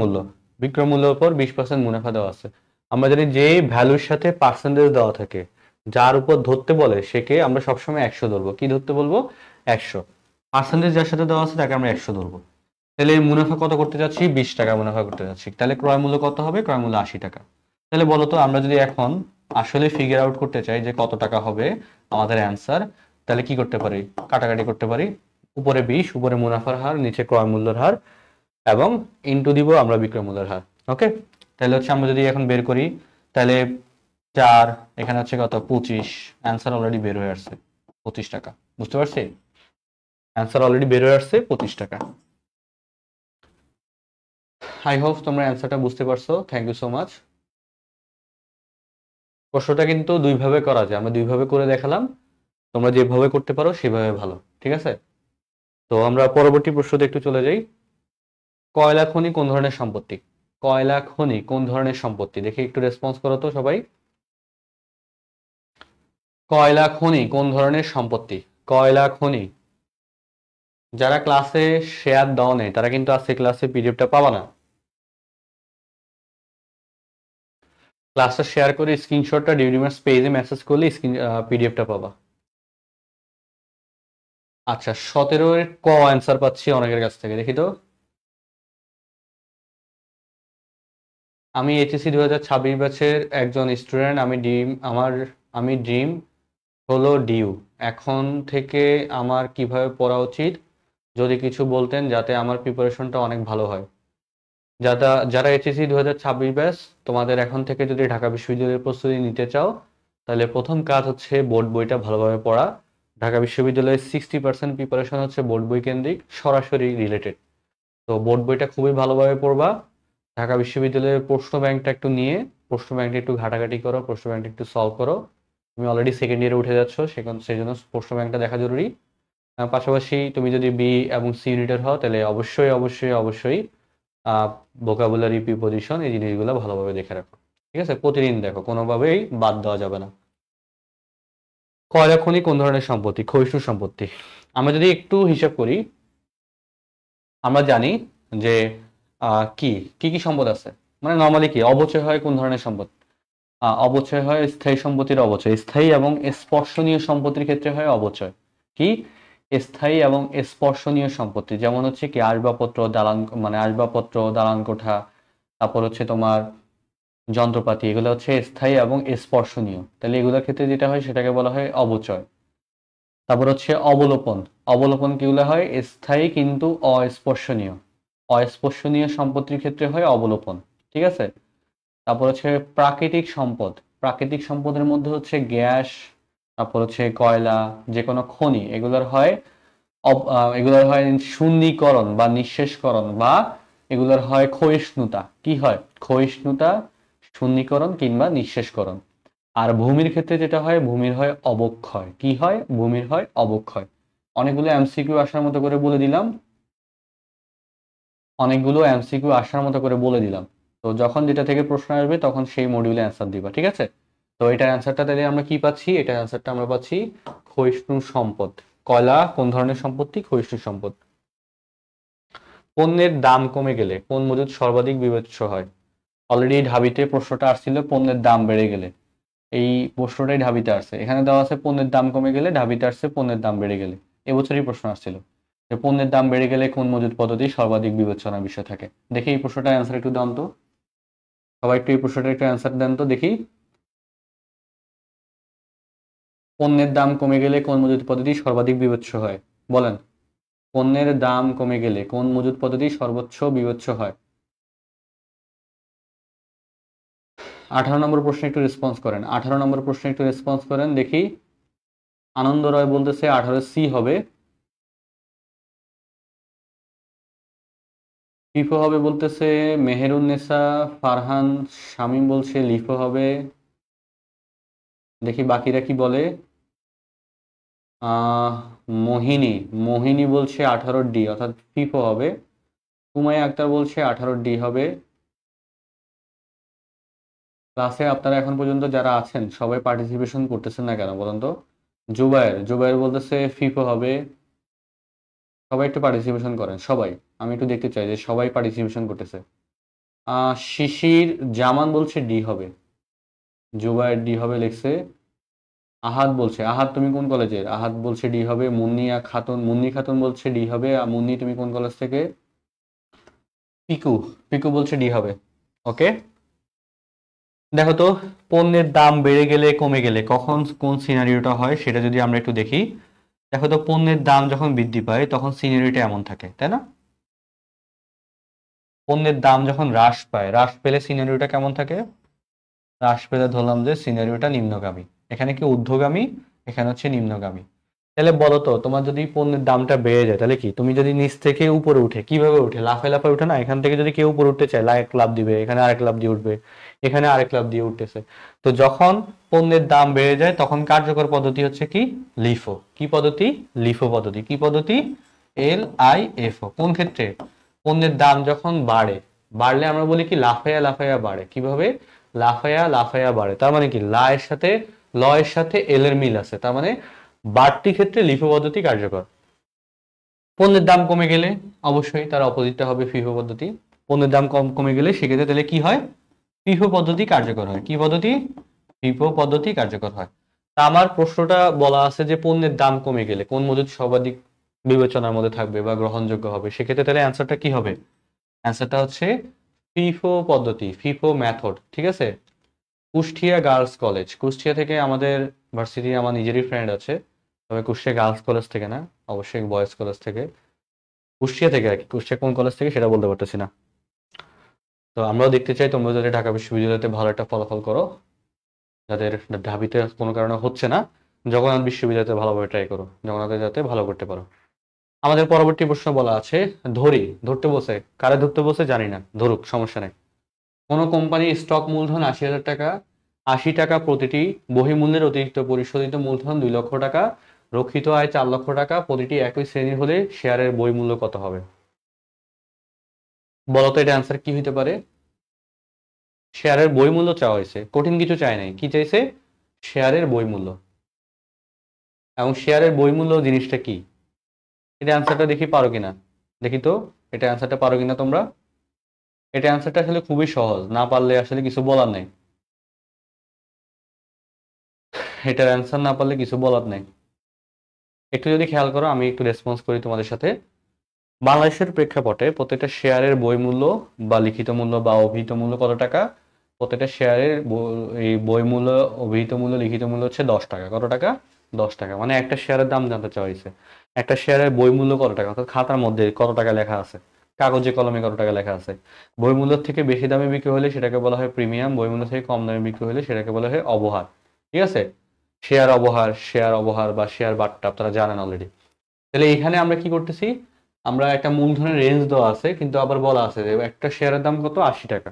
মূল্যের উপর 20% মুনাফা দেওয়া আছে। আমরা জানি যে ভ্যালুর সাথে পার্সেন্টেজ দেওয়া থাকে, যার উপর ধরতে বলে সেকে আমরা সবসময় 100 ধরবো। কি ধরতে বলবো, 100। পার্সেন্টেজ যার সাথে দেওয়া আছে তাকে আমরা 100 ধরবো। তাহলে এই মুনাফা কত করতে যাচ্ছি, 20 টাকা মুনাফা করতে যাচ্ছি। তাহলে ক্রয় মূল্য কত হবে, ক্রয় মূল্য 80 টাকা। তাহলে বলতো আমরা যদি এখন আসলে ফিগার আউট করতে চাই যে কত টাকা হবে আমাদের অ্যান্সার, তাহলে কি করতে পারি, কাটাকাটি করতে পারি। উপরে 20, উপরে মুনাফার হার, নিচে ক্রয় মূল্যের হার, এবং ইনটু দিব আমরা বিক্রয় মূল্যের হার। ওকে, তাহলে হচ্ছে আমরা যদি এখন বের করি, তাহলে 4 এখানে হচ্ছে কত, 25। অ্যান্সার অলরেডি বের হয়ে আসছে 25 টাকা। বুঝতে পারছি, অ্যান্সার অলরেডি বের হয়ে আসছে 25 টাকা। আই হোপ তোমরা অ্যান্সারটা বুঝতে পারছো। Thank you so much. প্রশ্নটা কিন্তু দুইভাবে করা যায়, আমরা দুইভাবে করে দেখালাম, তোমরা যেভাবে করতে পারো সেভাবে ভালো, ঠিক আছে। তো আমরা পরবর্তী প্রশ্নতে একটু চলে যাই। কয়লা খনি কোন ধরনের সম্পত্তি, কয়লা খনি কোন ধরনের সম্পত্তি, দেখি একটু রেসপন্স করো তো সবাই। কয়লা খনি কোন ধরনের সম্পত্তি, কয়লা খনি। যারা ক্লাসে শেয়ার দাও নেই তারা কিন্তু আজকে ক্লাসে পিডিএফটা পাবা না। ক্লাসটা শেয়ার করে স্ক্রিনশটটা ডিউডিমার্স পেজে মেসেজ করলে পিডিএফটা পাবা। আচ্ছা, 17-এর ক অ্যান্সার পাচ্ছি অনেকের কাছ থেকে, দেখি তো। আমি এইচএসসি 2026 ব্যাচের একজন স্টুডেন্ট, আমি ড্রিম হলো ডিউ। এখন থেকে আমার কিভাবে পড়া উচিত যদি কিছু বলতেন, যাতে আমার প্রিপারেশনটা অনেক ভালো হয়। যারা এইচএসসি 2026 ব্যাচ, তোমাদের এখন থেকে যদি ঢাকা বিশ্ববিদ্যালয়ের প্রস্তুতি নিতে চাও, তাহলে প্রথম কাজ হচ্ছে বোর্ড বইটা ভালোভাবে পড়া। ঢাকা বিশ্ববিদ্যালয়ের 60% প্রিপারেশন হচ্ছে বোর্ড বই কেন্দ্রিক, সরাসরি রিলেটেড। তো বোর্ড বইটা খুবই ভালোভাবে পড়বা। ঢাকা বিশ্ববিদ্যালয়ের প্রশ্ন ব্যাংকটা একটু নিয়ে প্রশ্ন ব্যাংকটা একটু ঘাটাঘাটি করো, প্রশ্ন ব্যাংকটা একটু সলভ করো। তুমি অলরেডি সেকেন্ড ইয়ারে উঠে যাচ্ছ, সেই জন্য প্রশ্ন ব্যাংকটা দেখা জরুরি। পাশাপাশি তুমি যদি বি এবং সি ইউনিটের হও, তাহলে অবশ্যই অবশ্যই অবশ্যই ভোকাবুলারি, প্রিপোজিশন, এই জিনিসগুলো ভালোভাবে দেখে রাখো, ঠিক আছে। প্রতিদিন দেখো, কোনোভাবেই বাদ দেওয়া যাবে না। কয়লা খনি কোন ধরনের সম্পত্তি, ক্ষয়িষ্ণু সম্পত্তি। আমরা যদি একটু হিসাব করি, আমরা জানি যে কি কি কি সম্পদ আছে, মানে নর্মালি কি অবচয় হয়, কোন ধরনের সম্পদ অবচয় হয়, স্থায়ী সম্পত্তির অবচয়। স্থায়ী এবং স্পর্শনীয় সম্পত্তির ক্ষেত্রে হয় অবচয়। কি, স্থায়ী এবং স্পর্শনীয় সম্পত্তি, যেমন হচ্ছে কি আসবাবপত্র, দালান, মানে আসবাবপত্র, দালান কোঠা, তারপর হচ্ছে তোমার যন্ত্রপাতি, এগুলো হচ্ছে স্থায়ী এবং স্পর্শনীয়। তাহলে এগুলোর ক্ষেত্রে যেটা হয় সেটাকে বলা হয় অবচয়। তারপর হচ্ছে অবলোপন। অবলোপন কিগুলো হয়? স্থায়ী কিন্তু অস্পর্শনীয়। অস্পর্শনীয় সম্পত্তির ক্ষেত্রে হয় অবলোপন। ঠিক আছে। তারপর হচ্ছে প্রাকৃতিক সম্পদ। প্রাকৃতিক সম্পদের মধ্যে হচ্ছে গ্যাস, তারপর হচ্ছে কয়লা, যে কোনো খনি, এগুলোর হয় শূন্যীকরণ বা নিঃশেষকরণ, বা এগুলোর হয় ক্ষয়িষ্ণুতা। কি হয়? ক্ষয়িষ্ণুতা, শূন্যীকরণ কিংবা নিঃশেষকরণ। আর ভূমির ক্ষেত্রে যেটা হয়, ভূমির হয় অবক্ষয়। কি হয়? ভূমির হয় অবক্ষয়। অনেকগুলো এমসিকিউ আসার মতো করে বলে দিলাম, তো যখন যেটা থেকে প্রশ্ন আসবে তখন সেই মডিউলে অ্যান্সার দিবা, ঠিক আছে? তো এটার অ্যান্সারটা তাহলে আমরা কি পাচ্ছি? এটার অ্যান্সারটা আমরা পাচ্ছি ক্ষয়িষ্ণু সম্পদ। কয়লা কোন ধরনের সম্পত্তি? ক্ষয়িষ্ণু সম্পদ। পণ্যের দাম কমে গেলে কোন মজুদ সর্বাধিক বিবেচ্য হয়? অলরেডি ঢাবিতে প্রশ্নটা আসছিল পণ্যের দাম বেড়ে গেলে, এই প্রশ্নটাই ঢাবিতে আসছে। এখানে দেওয়া আছে পণ্যের দাম কমে গেলে, ঢাবিতে আসছে পণ্যের দাম বেড়ে গেলে। এবছরই প্রশ্ন আসছিল যে পণ্যের দাম বেড়ে গেলে কোন মজুদ পদ্ধতি সর্বাধিক বিবেচনার বিষয় থাকে। দেখি এই প্রশ্নটার অ্যান্সার একটু দেন তো, সবাই একটু এই প্রশ্নটার একটু অ্যান্সার দেন তো দেখি। পণ্যের দাম কমে গেলে কোন মজুদ পদ্ধতি সর্বাধিক বিবেচ্য হয়? বলেন। পণ্যের দাম কমে গেলে কোন মজুদ পদ্ধতি সর্বোচ্চ বিবেচ্য হয়? 18 নম্বর প্রশ্নে একটু রেসপন্স করেন, 18 নম্বর প্রশ্নে একটু রেসপন্স করেন দেখি। আনন্দ রয় বলতেছে 18 সি হবে। ফিফো হবে বলতেছে মেহেরুন্নেসা। ফারহান শামীম বলছে লিফো হবে। দেখি বাকিরা কি বলে। আহ মোহিনী মোহিনী বলছে 18 ডি অর্থাৎ ফিফো হবে। সুমাইয়া আক্তার বলছে 18 ডি হবে। ক্লাসে আপনারা এখন পর্যন্ত যারা আছেন সবাই পার্টিসিপেশন করতেছেন না কেন বলেন তো? জুবায়ের বলতেছে ফিফো হবে। সবাই একটু পার্টিসিপেশন করেন সবাই, আমি একটু দেখতে চাই যে সবাই পার্টিসিপেশন করতেছে। শিশির জামান বলছে ডি হবে। জুবায়ের ডি হবে লিখছে। আহাদ বলছে, আহাদ তুমি কোন কলেজের? আহাদ বলছে ডি হবে। মুন্নি খাতুন বলছে ডি হবে। আর মুন্নি তুমি কোন কলেজ থেকে? পিকু পিকু বলছে ডি হবে। ওকে। দেখো তো, পণ্যের দাম বেড়ে গেলে কমে গেলে কখন কোন সিনারিওটা হয় সেটা যদি আমরা একটু দেখি। দেখো তো, পণ্যের দাম যখন বৃদ্ধি পায় তখন সিনারিওটা এমন থাকে, তাই না? পণ্যের দাম যখন হ্রাস পায়, হ্রাস পেলে সিনারিওটা কেমন থাকে? হ্রাস পেলে ধরলাম যে সিনারিওটা নিম্নগামী। এখানে কি ঊর্ধ্বগামী, এখানে হচ্ছে নিম্নগামী। তাহলে বলো তো, তোমার যদি পণ্যের দামটা বেড়ে যায় তাহলে কি, তুমি যদি নিচ থেকে উপরে উঠে, কিভাবে উঠে? লাফায় লাফায় উঠে না? এখান থেকে যদি কেউ উপরে উঠতে চায়, এক লাফ দিবে, এখানে আরেক লাফ দিয়ে উঠবে, এখানে আরেক লাফ দিয়ে উঠতেছে। তো যখন পণ্যের দাম বেড়ে যায় তখন কার্যকর পদ্ধতি হচ্ছে কি? লিফো। কি পদ্ধতি? লিফো পদ্ধতি। কি পদ্ধতি? LIFO। কোন ক্ষেত্রে? পণ্যের দাম যখন বাড়লে আমরা বলি কি লাফায়া লাফায়া বাড়ে। কিভাবে? লাফায়া লাফায়া বাড়ে। তার মানে কি ল এর সাথে এল এর মিল আছে, তার মানে বাড়তি ক্ষেত্রে লিফো পদ্ধতি কার্যকর। পণ্যের দাম কমে গেলে অবশ্যই তার অপোজিটটা হবে ফিফো পদ্ধতি। পণ্যের দাম কমে গেলে সেক্ষেত্রে তাহলে কি হয়? ফিফো পদ্ধতি কার্যকর হয়। কি পদ্ধতি? ফিফো পদ্ধতি কার্যকর হয়। তা আমার প্রশ্নটা বলা আছে যে পণ্যের দাম কমে গেলে কোন মজুদ সর্বাধিক বিবেচনার মধ্যে থাকবে বা গ্রহণযোগ্য হবে, সেক্ষেত্রে তাহলে অ্যান্সারটা কি হবে? অ্যান্সারটা হচ্ছে ফিফো পদ্ধতি, ফিফো মেথড। ঠিক আছে। কুষ্টিয়া গার্লস কলেজ, কুষ্টিয়া থেকে আমাদের ভার্সিটি, আমার নিজেরই ফ্রেন্ড আছে, তবে কুষ্টিয়া গার্লস কলেজ থেকে না, অবশ্যই বয়েজ কলেজ থেকে। কুষ্টিয়া থেকে আর কি, কুষ্টিয়া কোন কলেজ থেকে সেটা বলতে পারতেছি না। তো আমরাও দেখতে চাই তোমরা যাতে ঢাকা বিশ্ববিদ্যালয়তে ভালো একটা ফলাফল করো, যাদের ঢাবিতে কোনো কারণে হচ্ছে না, জগন্নাথ বিশ্ববিদ্যালয়তে ভালোভাবে ট্রাই করো, জগন্নাথে যাতে ভালো করতে পারো। আমাদের পরবর্তী প্রশ্ন বলা আছে, ধরতে বসে, কারে ধরতে বসে জানি না, ধরুক, সমস্যা নেই। কোনো কোম্পানির স্টক মূলধন ৮০,০০০ টাকা, ৮০ টাকা প্রতিটি বহিমূল্যের অতিরিক্ত পরিশোধিত মূলধন ২ লক্ষ টাকা, রক্ষিত আয় ৪ লক্ষ টাকা, প্রতিটি একই শ্রেণীর হলে শেয়ারের বই মূল্য কত হবে? বলতো এটা অ্যান্সার কি হইতে পারে? শেয়ারের বই মূল্য চাওয়া হয়েছে, কঠিন কিছু চাই নাই। কি চাইছে? শেয়ারের বই মূল্য। এবং শেয়ারের বই মূল্য জিনিসটা কি? এটা অ্যান্সারটা দেখি পারো কিনা, দেখি তো এটা অ্যান্সারটা পারো কিনা তোমরা। এটা অ্যান্সারটা আসলে খুবই সহজ, না পারলে আসলে কিছু বলার নেই। এটার অ্যান্সার না পারলে কিছু বলার নেই। একটু যদি খেয়াল করো, আমি একটু রেসপন্স করি তোমাদের সাথে। বাংলাদেশের প্রেক্ষাপটে প্রত্যেকটা শেয়ারের বই মূল্য বা লিখিত মূল্য বা অভিহিত মূল্য কত টাকা? প্রত্যেকটা শেয়ারের এই বই মূল্য, অভিহিত মূল্য, লিখিত মূল্য হচ্ছে 10 টাকা। কত টাকা? 10 টাকা। মানে একটা শেয়ারের দাম জানতে চাওয়া হয়েছে। একটা শেয়ারের বই মূল্য কত টাকা, অর্থাৎ খাতার মধ্যে কত টাকা লেখা আছে, কাগজে কলমে কত টাকা লেখা আছে। বই মূল্যের থেকে বেশি দামে বিক্রি হলে সেটাকে বলা হয় প্রিমিয়াম, বই মূল্য থেকে কম দামে বিক্রি হলে সেটাকে বলা হয় অবহার। ঠিক আছে? শেয়ার অবহার, শেয়ার অবহার বা শেয়ার বাট্টা আপনারা জানেন অলরেডি। তাহলে এখানে আমরা কি করতেছি, আমরা একটা মূলধনের রেঞ্জ দেওয়া আছে, কিন্তু আবার বলা আছে যে একটা শেয়ারের দাম কত? 80 টাকা।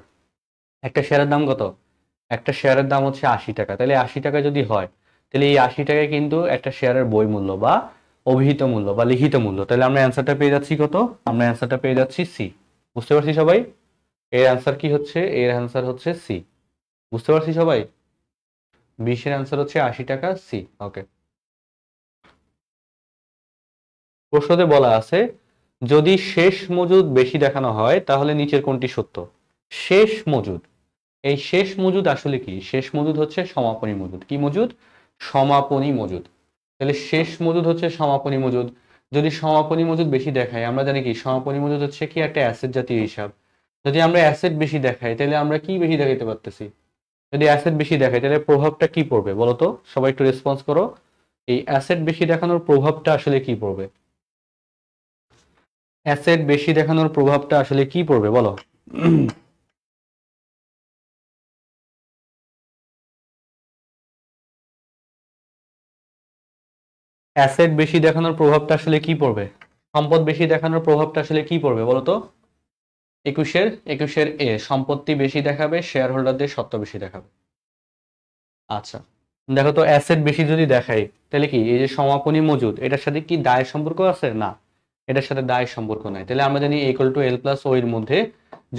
একটা শেয়ারের দাম কত? একটা শেয়ারের দাম হচ্ছে 80 টাকা। তাহলে 80 টাকা যদি হয়, তাহলে এই 80 টাকায় কিন্তু একটা শেয়ারের বই মূল্য বা অভিহিত মূল্য বা লিখিত মূল্য। তাহলে আমরা অ্যান্সারটা পেয়ে যাচ্ছি কত? আমরা অ্যান্সারটা পেয়ে যাচ্ছি সি। বুঝতে পারছি সবাই? এর অ্যান্সার কি হচ্ছে? এর অ্যান্সার হচ্ছে সি। বুঝতে পারছি সবাই? 20 এর অ্যান্সার হচ্ছে 80 টাকা, সি। ওকে। প্রশ্নতে বলা আছে যদি শেষ মজুদ বেশি দেখানো হয় তাহলে নিচের কোনটি সত্য? শেষ মজুদ, এই শেষ মজুদ আসলে কি? শেষ মজুদ হচ্ছে সমাপনী মজুদ। কি মজুদ? সমাপনী মজুদ। তাহলে শেষ মজুদ হচ্ছে সমাপনী মজুদ। যদি সমাপনী মজুদ বেশি দেখাই, আমরা জানি কি সমাপনী মজুদ হচ্ছে কি একটা অ্যাসেট জাতীয় হিসাব। যদি আমরা অ্যাসেট বেশি দেখাই তাহলে আমরা কি বেশি দেখাইতে পারতেছি? যদি অ্যাসেট বেশি দেখাই তাহলে প্রভাবটা কি পড়বে বলো তো? সবাই একটু রেসপন্স করো। এই অ্যাসেট বেশি দেখানোর প্রভাবটা আসলে কি পড়বে? অ্যাসেট বেশি দেখানোর প্রভাবটা আসলে কি পড়বে বলো? অ্যাসেট বেশি দেখানোর প্রভাবটা আসলে কি পড়বে? সম্পদ বেশি দেখানোর প্রভাবটা আসলে কি পড়বে বলো তো? 21-এর এ, সম্পত্তি বেশি দেখাবে, শেয়ার হোল্ডারদের সত্ত্ব বেশি দেখাবে। আচ্ছা, দেখো তো অ্যাসেট বেশি যদি দেখাই তাহলে কি এই যে সমাপনী মজুদ, এটার সাথে কি দায়ের সম্পর্ক আছে? না, এটার সাথে দায়ের সম্পর্ক নাই। তাহলে আমরা জানি ইকুয়াল টু এল প্লাস ও এর মধ্যে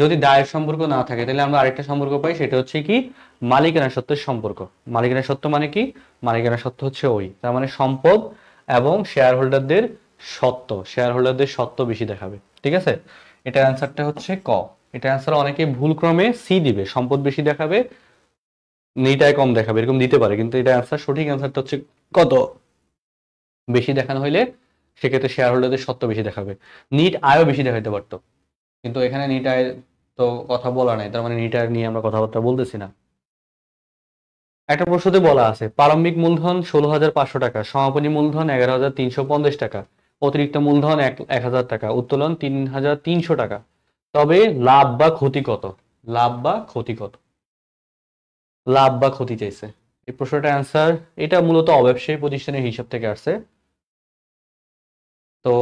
যদি দায়ের সম্পর্ক না থাকে তাহলে আমরা আরেকটা সম্পর্ক পাই, সেটা হচ্ছে কি মালিকানা সত্ত্বের সম্পর্ক। মালিকানা সত্ত্ব মানে কি? মালিকানা সত্ত্ব হচ্ছে ওই, তার মানে সম্পদ এবং শেয়ার হোল্ডারদের সত্ত্ব, শেয়ার হোল্ডারদের সত্ত্ব বেশি দেখাবে। ঠিক আছে? এটার অ্যান্সারটা হচ্ছে ক। এটার অ্যান্সার অনেকে ভুল ক্রমে সি দিবে, সম্পদ বেশি দেখাবে নিটায় কম দেখাবে, এরকম দিতে পারে, কিন্তু এটা অ্যান্সার, সঠিক অ্যান্সারটা হচ্ছে কত? বেশি দেখানো হইলে সেক্ষেত্রে শেয়ার হোল্ডারদের সত্ত্ব বেশি দেখাবে। নিট আয়ও বেশি দেখাইতে পারতো, কিন্তু এখানে নিট আয় তো কথা বলা নাই, তার মানে নিট আয় নিয়ে আমরা কথাবার্তা বলতেছি না। একটা প্রশ্নতে বলা আছে প্রারম্ভিক মূলধন 16,500 টাকা, সমাপনী মূলধন 11,350 টাকা, অতিরিক্ত মূলধন 1,000 টাকা, উত্তোলন 3,300 টাকা, তবে লাভ বা ক্ষতি কত? লাভ বা ক্ষতি কত? লাভ বা ক্ষতি চাইছে। এই প্রশ্নটার অ্যান্সার, এটা মূলত অব্যবসায়ী প্রতিষ্ঠানের হিসাব থেকে আসছে। তো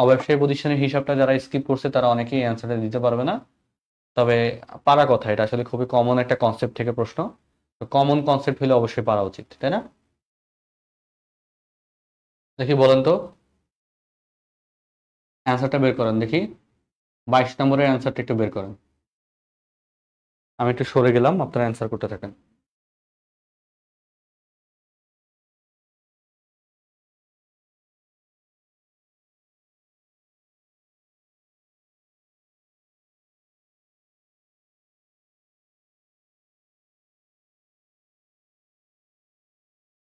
অব্যবসায়ী প্রতিষ্ঠানের হিসাবটা যারা স্কিপ করছে তারা অনেকেই অ্যান্সারটা দিতে পারবে না, তবে পারা কথা। এটা আসলে খুবই কমন একটা কনসেপ্ট থেকে প্রশ্ন, তো কমন কনসেপ্ট হলে অবশ্যই পারা উচিত, তাই না? দেখি বলেন তো, অ্যান্সারটা বের করেন দেখি। 22 নম্বরের অ্যান্সারটা একটু বের করেন। আমি একটু সরে গেলাম, আপনারা অ্যান্সার করতে থাকেন।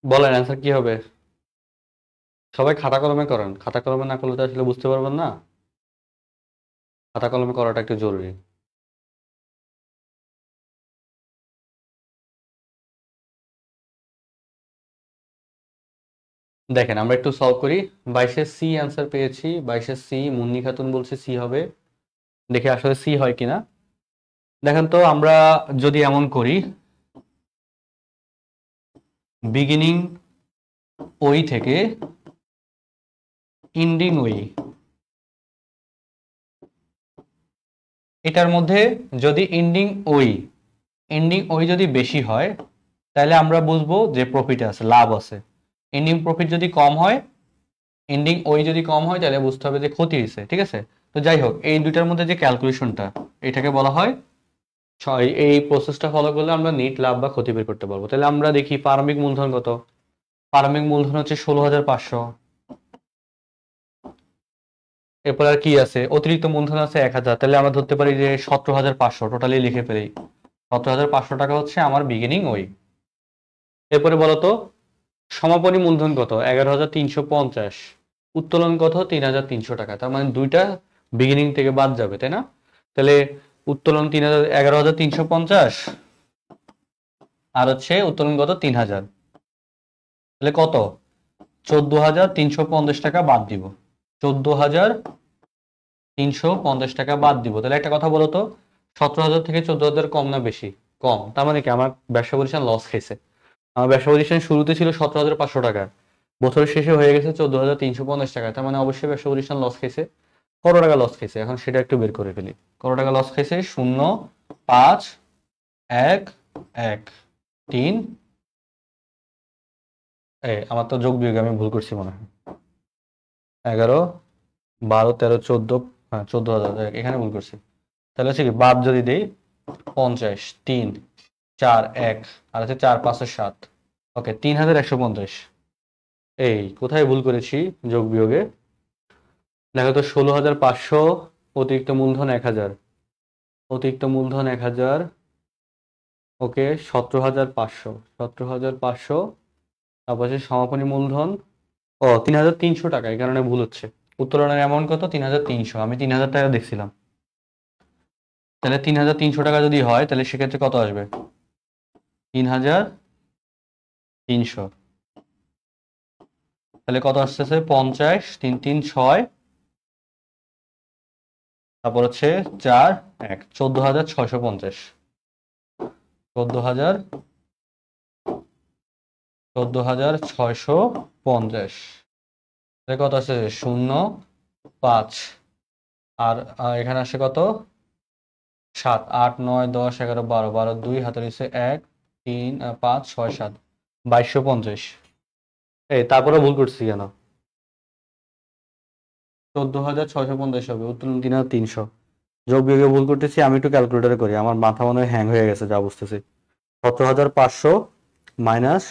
বলেন অ্যান্সার কি হবে? সবাই খাতা কলমে করেন, খাতা কলমে না করলে তো আসলে বুঝতে পারবেন না। খাতা কলমে করাটা একটু জরুরি। দেখেন আমরা একটু সলভ করি। 22-এর সি অ্যান্সার পেয়েছি, 22-এর সি, মুন্নি খাতুন বলছে সি হবে। দেখি আসলে সি হয় কিনা। দেখেন তো আমরা যদি এমন করি, বিগিনিং ওই থেকে এন্ডিং ওই, এটার মধ্যে যদি এন্ডিং ওই যদি বেশি হয় তাহলে আমরা বুঝবো যে প্রফিট আছে, লাভ আছে। এন্ডিং প্রফিট যদি কম হয়, এন্ডিং ওই যদি কম হয় তাহলে বুঝতে হবে যে ক্ষতি হয়েছে। ঠিক আছে? তো যাই হোক, এই দুইটার মধ্যে যে ক্যালকুলেশনটা, এটাকে বলা হয়, এই প্রসেসটা ফলো করলে আমরা নিট লাভ বা ক্ষতি বের করতে পারবো। তাহলে আমরা দেখি প্রারম্ভিক মূলধন কত। প্রারম্ভিক মূলধন হচ্ছে 16,500। এরপর আর কি আছে? অতিরিক্ত মূলধন আছে 1,000। তাহলে আমরা ধরতে পারি যে 17,500, টোটালি লিখে ফেলি। 17,500 টাকা হচ্ছে আমার বিগিনিং ওই। এরপরে বলতো সমাপনী মূলধন কত? 11,350। উত্তোলন কত? 3,300 টাকা। তার মানে দুইটা বিগিনিং থেকে বাদ যাবে, তাই না? তাহলে উত্তোলন 11,350 আর হচ্ছে উত্তোলনগত 3000, তাহলে কত? 14,350 টাকা বাদ দিব। 14,350 টাকা বাদ দিব। তাহলে একটা কথা বলো তো, 17,000 থেকে 14,000 কম না বেশি? কম। তার মানে কি আমার ব্যবসা প্রতিষ্ঠান লস খেয়েছে? আমার ব্যবসা প্রতিষ্ঠান শুরুতে ছিল 17,500 টাকা, বছরের শেষে হয়ে গেছে 14,350 টাকা। তার মানে অবশ্যই ব্যবসা প্রতিষ্ঠান লস খেয়েছে। কত টাকা লস খেয়েছে এখন সেটা একটু বের করে ফেলি। কত টাকা লস খেয়েছে? 0, 5, 1, 1, 3, আমার তো যোগ বিয়োগ আমি ভুল করছি মনে হয়। 11, 12, 13, 14, হ্যাঁ 14,000, এখানে ভুল করছি। তাহলে হচ্ছে কি বাদ যদি দেই, 50, 3, 4, 1, আর হচ্ছে 4, 5, 7, ওকে 3,150। এই কোথায় ভুল করেছি যোগ বিয়োগে? দেখো তো, 16,500 অতিরিক্ত মূলধন 1,000, অতিরিক্ত মূলধন 1,000, ওকে 17,500, 17,500, তারপর হচ্ছে সমাপনী মূলধন 3,300 টাকা। এই কারণে ভুল হচ্ছে। উত্তোলনের অ্যামাউন্ট কত? 3,300। আমি 3,000 টাকা দেখছিলাম। তাহলে 3,300 টাকা যদি হয় তাহলে সেক্ষেত্রে কত আসবে? 3,300, তাহলে কত আসতেছে? 50, 3, 3, 6, তারপর হচ্ছে 4, 1, 14,650, 14,000, 14,650, তাহলে কত আসছে? 0, 5, আর এখানে আসে কত? 7, 8, 9, 10, 11, 12, 12, 2 হাতে রয়েছে 1, 3, 5, 6, 7, 2,250। তারপরে ভুল করছি কেন? 14,650 হবে। উত্তোলন 3,300। যোগ বিয়োগে ভুল করতেছি, আমি একটু ক্যালকুলেটরে করি, আমার মাথা মনে হয় হ্যাং হয়ে গেছে যা বুঝতেছি। 17,500 মাইনাস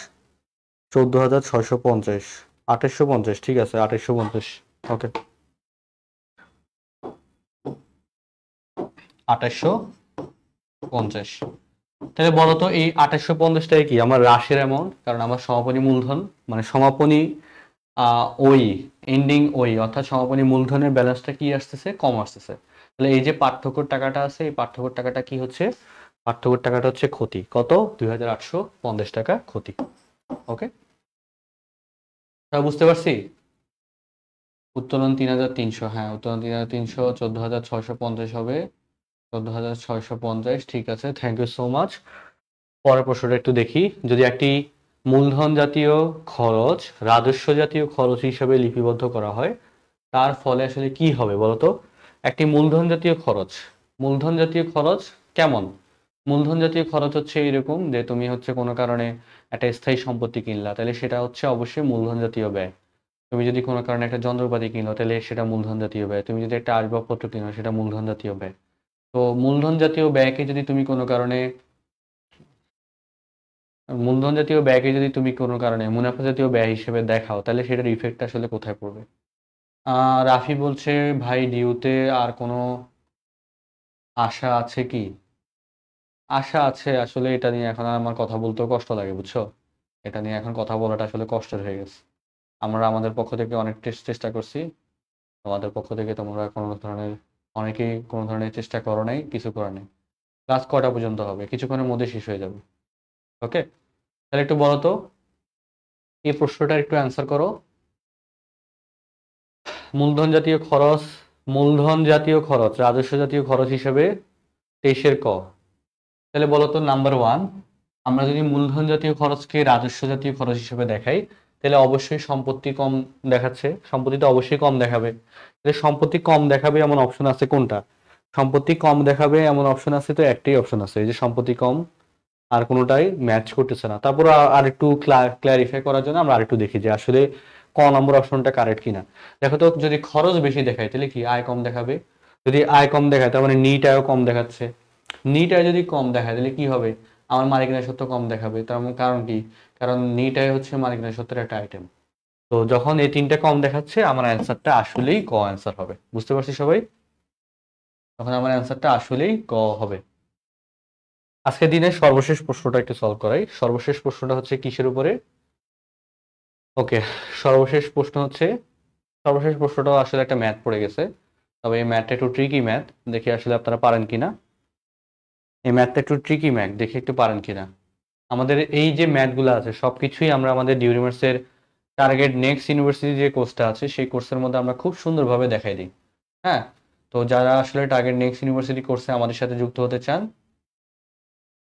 14,650, 2,850, ঠিক আছে 2,850, ওকে 2,850। তাহলে বলো তো এই 2,850 টাকা কি আমার রাশির অ্যামাউন্ট? কারণ আমার সমাপনী মূলধন মানে সমাপনী ওই এন্ডিং ওই অর্থাৎ সমাপনী মূলধনের ব্যালেন্সটা কি আসতেছে? কম আসতেছে। তাহলে এই যে পার্থক্যর টাকাটা আছে, এই পার্থক্যর টাকাটা কি হচ্ছে? পার্থক্যর টাকাটা হচ্ছে ক্ষতি। কত? 2,850 টাকা ক্ষতি। ওকে, বুঝতে পারছি। উত্তোলন 3,300, হ্যাঁ উত্তোলন 3,300, 14,650 হবে। 14,650, ঠিক আছে, থ্যাংক ইউ সো মাচ। পরের প্রশ্নটা একটু দেখি। যদি একটি মূলধন জাতীয় খরচ রাজস্ব জাতীয় খরচ হিসাবে লিপিবদ্ধ করা হয়, তার ফলে আসলে কি হবে বলতো? একটি মূলধন জাতীয় খরচ, মূলধন জাতীয় খরচ কেমন? মূলধন জাতীয় খরচ হচ্ছে এরকম যে তুমি হচ্ছে কোনো কারণে একটা স্থায়ী সম্পত্তি কিনলা, তাহলে সেটা হচ্ছে অবশ্যই মূলধন জাতীয় ব্যয়। তুমি যদি কোনো কারণে একটা যন্ত্রপাতি কিনো তাহলে সেটা মূলধন জাতীয় ব্যয়। তুমি যদি একটা আসবাবপত্র কিনো সেটা মূলধন জাতীয় ব্যয়। তো মূলধন জাতীয় ব্যয়কে যদি তুমি কোনো কারণে মূলধন জাতীয় ব্যয়কে যদি তুমি কোনো কারণে মুনাফা জাতীয় ব্যয় হিসেবে দেখাও তাহলে সেটার ইফেক্ট আসলে কোথায় পড়বে? রাফি বলছে, ভাই ডিউতে আর কোনো আশা আছে কি? আশা আছে, আসলে এটা নিয়ে এখন আর আমার কথা বলতেও কষ্ট লাগে, বুঝছো? এটা নিয়ে এখন কথা বলাটা আসলে কষ্টের হয়ে গেছে। আমরা আমাদের পক্ষ থেকে অনেক চেষ্টা করছি, তোমাদের পক্ষ থেকে তোমরা কোনো ধরনের, অনেকেই কোনো ধরনের চেষ্টা করো নাই, কিছু করার নেই। ক্লাস কয়টা পর্যন্ত হবে? কিছুক্ষণের মধ্যে শেষ হয়ে যাবে। ওকে, তাহলে একটু বলো তো, এই প্রশ্নটার একটু অ্যান্সার করো। মূলধন জাতীয় খরচ, মূলধন জাতীয় খরচ রাজস্ব জাতীয় খরচ হিসেবে 23-এর ক। তাহলে বলতো নাম্বার ওয়ান, আমরা যদি মূলধন জাতীয় খরচকে রাজস্ব জাতীয় খরচ হিসেবে দেখাই তাহলে অবশ্যই সম্পত্তি কম দেখাচ্ছে, সম্পত্তি তো অবশ্যই কম দেখাবে। তাহলে সম্পত্তি কম দেখাবে এমন অপশন আছে কোনটা? সম্পত্তি কম দেখাবে এমন অপশন আছে তো একটাই অপশন আছে, এই যে সম্পত্তি কম, আর কোনোটাই ম্যাচ করতেছে না। তারপর আর একটু ক্লারিফাই করার জন্য আমরা আরেকটু দেখি যে আসলে ক নম্বর অপশনটা কারেক্ট কিনা। দেখো তো, যদি খরচ বেশি দেখায় তাহলে কি আয় কম দেখাবে? যদি আয় কম দেখায় তার মানে নিট আয়ও কম দেখাচ্ছে। নিট আয় যদি কম দেখায় তাহলে কি হবে? আমার মালিকানা সত্ত্ব কম দেখাবে। তার কারণ কি? কারণ নিট আয় হচ্ছে মালিকানা সত্ত্বের একটা আইটেম। তো যখন এই তিনটা কম দেখাচ্ছে আমার অ্যান্সারটা আসলেই ক অ্যান্সার হবে। বুঝতে পারছি সবাই? তখন আমার অ্যান্সারটা আসলেই ক হবে। আজকের দিনের সর্বশেষ প্রশ্নটা একটু সলভ করাই। সর্বশেষ প্রশ্নটা হচ্ছে কিসের উপরে? ওকে, সর্বশেষ প্রশ্ন হচ্ছে, সর্বশেষ প্রশ্নটাও আসলে একটা ম্যাথ পড়ে গেছে, তবে এই ম্যাথটা একটু ট্রিকি ম্যাথ, দেখি আসলে আপনারা পারেন কিনা। এই ম্যাথটা একটু ট্রিকি ম্যাথ, দেখি একটু পারেন কিনা। আমাদের এই যে ম্যাথগুলো আছে সবকিছুই আমরা আমাদের ডিউরিমার্সের টার্গেট নেক্সট ইউনিভার্সিটি যে কোর্সটা আছে সেই কোর্সের মধ্যে আমরা খুব সুন্দরভাবে দেখাই দিই। হ্যাঁ, তো যারা আসলে টার্গেট নেক্সট ইউনিভার্সিটি কোর্সে আমাদের সাথে যুক্ত হতে চান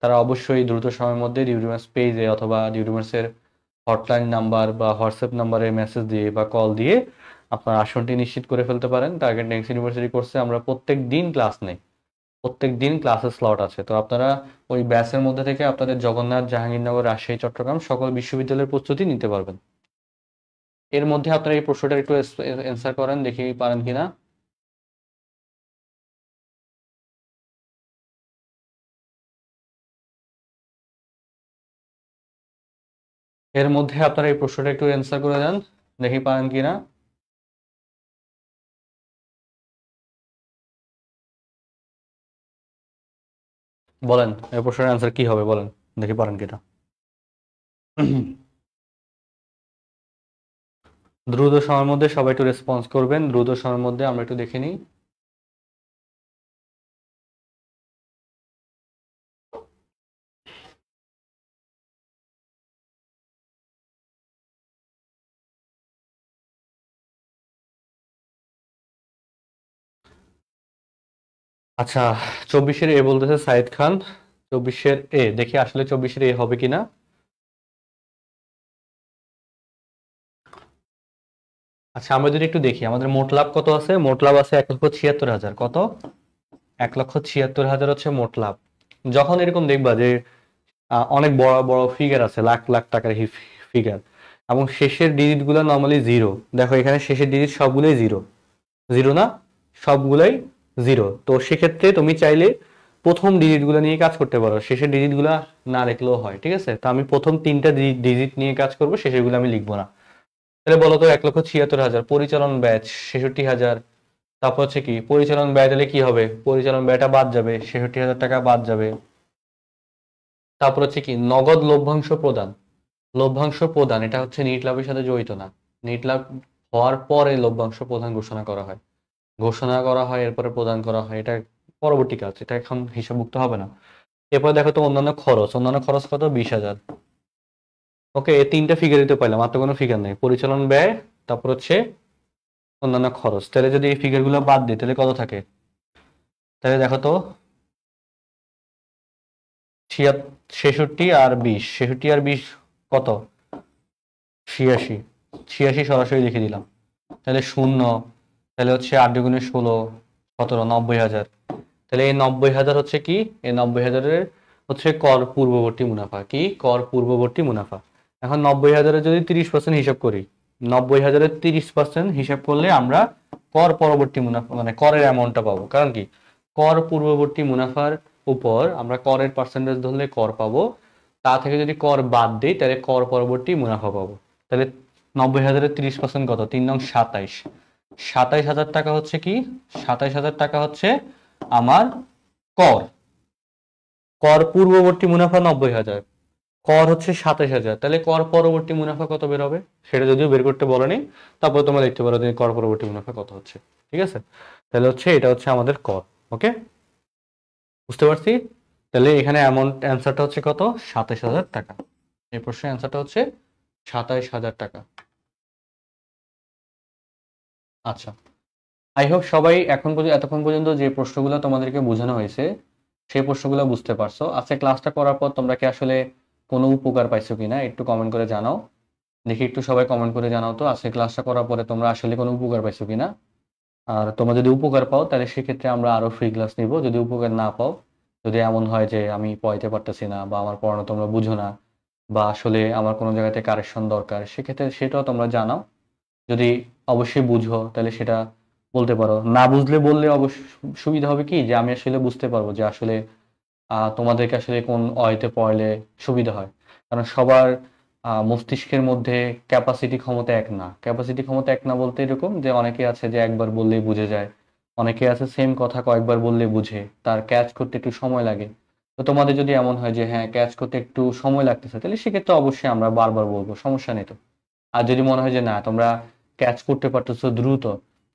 তারা অবশ্যই দ্রুত সময়ের মধ্যে ডিউরিমার্স পেজে অথবা ডিউরিমার্সের হটলাইন নাম্বার বা হোয়াটসঅ্যাপ নাম্বারে মেসেজ দিয়ে বা কল দিয়ে আপনার আসনটি নিশ্চিত করে ফেলতে পারেন। টার্গেট নেক্সট ইউনিভার্সিটি কোর্সে আমরা প্রত্যেক দিন ক্লাস নেই, প্রত্যেক দিন ক্লাসের স্লট আছে। তো আপনারা ওই ব্যাচের মধ্যে থেকে আপনাদের জগন্নাথ, জাহাঙ্গীরনগর, রাজশাহী, চট্টগ্রাম সকল বিশ্ববিদ্যালয়ের প্রস্তুতি নিতে পারবেন। এর মধ্যে আপনারা এই প্রশ্নটা একটু অ্যান্সার করেন, দেখি পারেন কিনা। এর মধ্যে আপনারা এই প্রশ্নটা একটু অ্যান্সার করে দেন, দেখি পারেন কিনা। বলেন এই প্রশ্নের অ্যান্সার কি হবে, বলেন দেখি পারেন কিনা। দ্রুত সময়ের মধ্যে সবাই একটু রেসপন্স করবেন, দ্রুত সময়ের মধ্যে আমরা একটু দেখে নিই। আচ্ছা, 24-এর এ বলতেছে সাইদ খান। 24-এর এ দেখি আসলে 24-এর এ হবে কিনা। আচ্ছা, আমরা যদি একটু দেখি আমাদের মোট লাভ কত আছে। মোট লাভ আছে 1,76,000। কত? 1,76,000 হচ্ছে মোট লাভ। যখন এরকম দেখবা যে অনেক বড় বড় ফিগার আছে, লাখ লাখ টাকার ফিগার, এবং শেষের ডিজিট গুলো নর্মালি জিরো। দেখো এখানে শেষের ডিজিট সবগুলোই জিরো, জিরো না, সবগুলাই জিরো। তো সেক্ষেত্রে তুমি চাইলে প্রথম ডিজিট গুলো নিয়ে কাজ করতে পারো, শেষের ডিজিট গুলা না লিখলেও হয়, ঠিক আছে। তো আমি প্রথম 3টা ডিজিট নিয়ে কাজ করবো, শেষের গুলো আমি লিখবো না। তাহলে বলো তো 1,76,000 পরিচালন ব্যয় 66,000। তারপর হচ্ছে কি পরিচালন ব্যয়, দিলে কি হবে, পরিচালন ব্যয়টা বাদ যাবে, 66,000 টাকা বাদ যাবে। তারপর হচ্ছে কি নগদ লভ্যাংশ প্রদান। লভ্যাংশ প্রদান এটা হচ্ছে নিট লাভের সাথে জড়িত না। নিট লাভ হওয়ার পরে লভ্যাংশ প্রদান ঘোষণা করা হয়, ঘোষণা করা হয় এরপরে প্রদান করা হয়, এটা পরবর্তী কাজ, এটা এখন হিসাবভুক্ত হবে না। এরপরে দেখো তো অন্যান্য খরচ, অন্যান্য খরচ কত, 20,000। ওকে, এই 3টা ফিগার দিতে পারলাম, আর তো কোনো ফিগার নেই। পরিচালন ব্যয়, তারপর হচ্ছে অন্যান্য খরচ। তাহলে যদি এই ফিগার গুলো বাদ দিই তাহলে কত থাকে? তাহলে দেখো তো 66 আর 20, 66 আর 20 কত? 86। 86 সরাসরি লিখে দিলাম। তাহলে শূন্য, তাহলে হচ্ছে 8 দুগুণে 16, 17, 90,000। তাহলে এই 90,000 হচ্ছে কি, এই 90,000-এর হচ্ছে কর পূর্ববর্তী মুনাফা। কি কর পূর্ববর্তী মুনাফা। এখন 90,000-এর যদি 30% হিসাব করি, 90,000-এর 30% হিসাব করলে আমরা কর পরবর্তী মুনাফা মানে করের অ্যামাউন্টটা পাবো। কারণ কি কর পূর্ববর্তী মুনাফার উপর আমরা করের পার্সেন্টেজ ধরলে কর পাবো, তা থেকে যদি কর বাদ দিই তাহলে কর পরবর্তী মুনাফা পাবো। তাহলে 90,000-এর 30% কত? 3 নং 27। 27,000 টাকা হচ্ছে কি, 27,000 টাকা হচ্ছে আমার কর। কর পূর্ববর্তী মুনাফা 90,000, কর হচ্ছে 27,000। তাহলে কর পরবর্তী মুনাফা কত বের হবে সেটা যদিও বের করতে বলেনি, তারপর তোমরা দেখতে পারো যে কর পরবর্তী মুনাফা কত হচ্ছে। ঠিক আছে, তাহলে হচ্ছে এটা হচ্ছে আমাদের কর। ওকে, বুঝতে পারছি। তাহলে এখানে অ্যামাউন্ট অ্যান্সারটা হচ্ছে কত? 27,000 টাকা। এই প্রশ্নের অ্যান্সারটা হচ্ছে 27,000 টাকা। আচ্ছা, আই হোপ সবাই এখন পর্যন্ত এতক্ষণ পর্যন্ত যে প্রশ্নগুলো তোমাদেরকে বোঝানো হয়েছে সেই প্রশ্নগুলো বুঝতে পারছো। আজকে ক্লাসটা করার পর তোমরা কি আসলে কোনো উপকার পাইছো কিনা একটু কমেন্ট করে জানাও। দেখি একটু সবাই কমেন্ট করে জানাও তো আজকে ক্লাসটা করার পরে তোমরা আসলে কোনো উপকার পাইছো কিনা। আর তোমরা যদি উপকার পাও তাহলে সেক্ষেত্রে আমরা আরো ফ্রি ক্লাস নিব। যদি উপকার না পাও, যদি এমন হয় যে আমি পড়াইতে পারতেছি না বা আমার পড়ানো তোমরা বুঝো না বা আসলে আমার কোনো জায়গাতে কারেকশন দরকার, সেক্ষেত্রে সেটাও তোমরা জানাও। যদি অবশ্যই বুঝো তাহলে সেটা বলতে পারো, না বুঝলে বললে অবশ্য সুবিধা হবে কি যে আমি আসলে বুঝতে পারবো যে আসলে তোমাদেরকে আসলে কোন ওয়েতে পড়লে সুবিধা হয়। কারণ সবার মস্তিষ্কের মধ্যে ক্যাপাসিটি ক্ষমতা এক না। ক্যাপাসিটি ক্ষমতা এক না বলতে এরকম যে অনেকে আছে যে একবার বললেই বুঝে যায়, অনেকে আছে সেম কথা কয়েকবার বললে বুঝে, তার ক্যাচ করতে একটু সময় লাগে। তো তোমাদের যদি এমন হয় যে হ্যাঁ ক্যাচ করতে একটু সময় লাগতেছে তাহলে সেক্ষেত্রে অবশ্যই আমরা বারবার বলবো, সমস্যা নেই তো। আর যদি মনে হয় যে না তোমরা ক্যাচ করতে পারতেছো দ্রুত,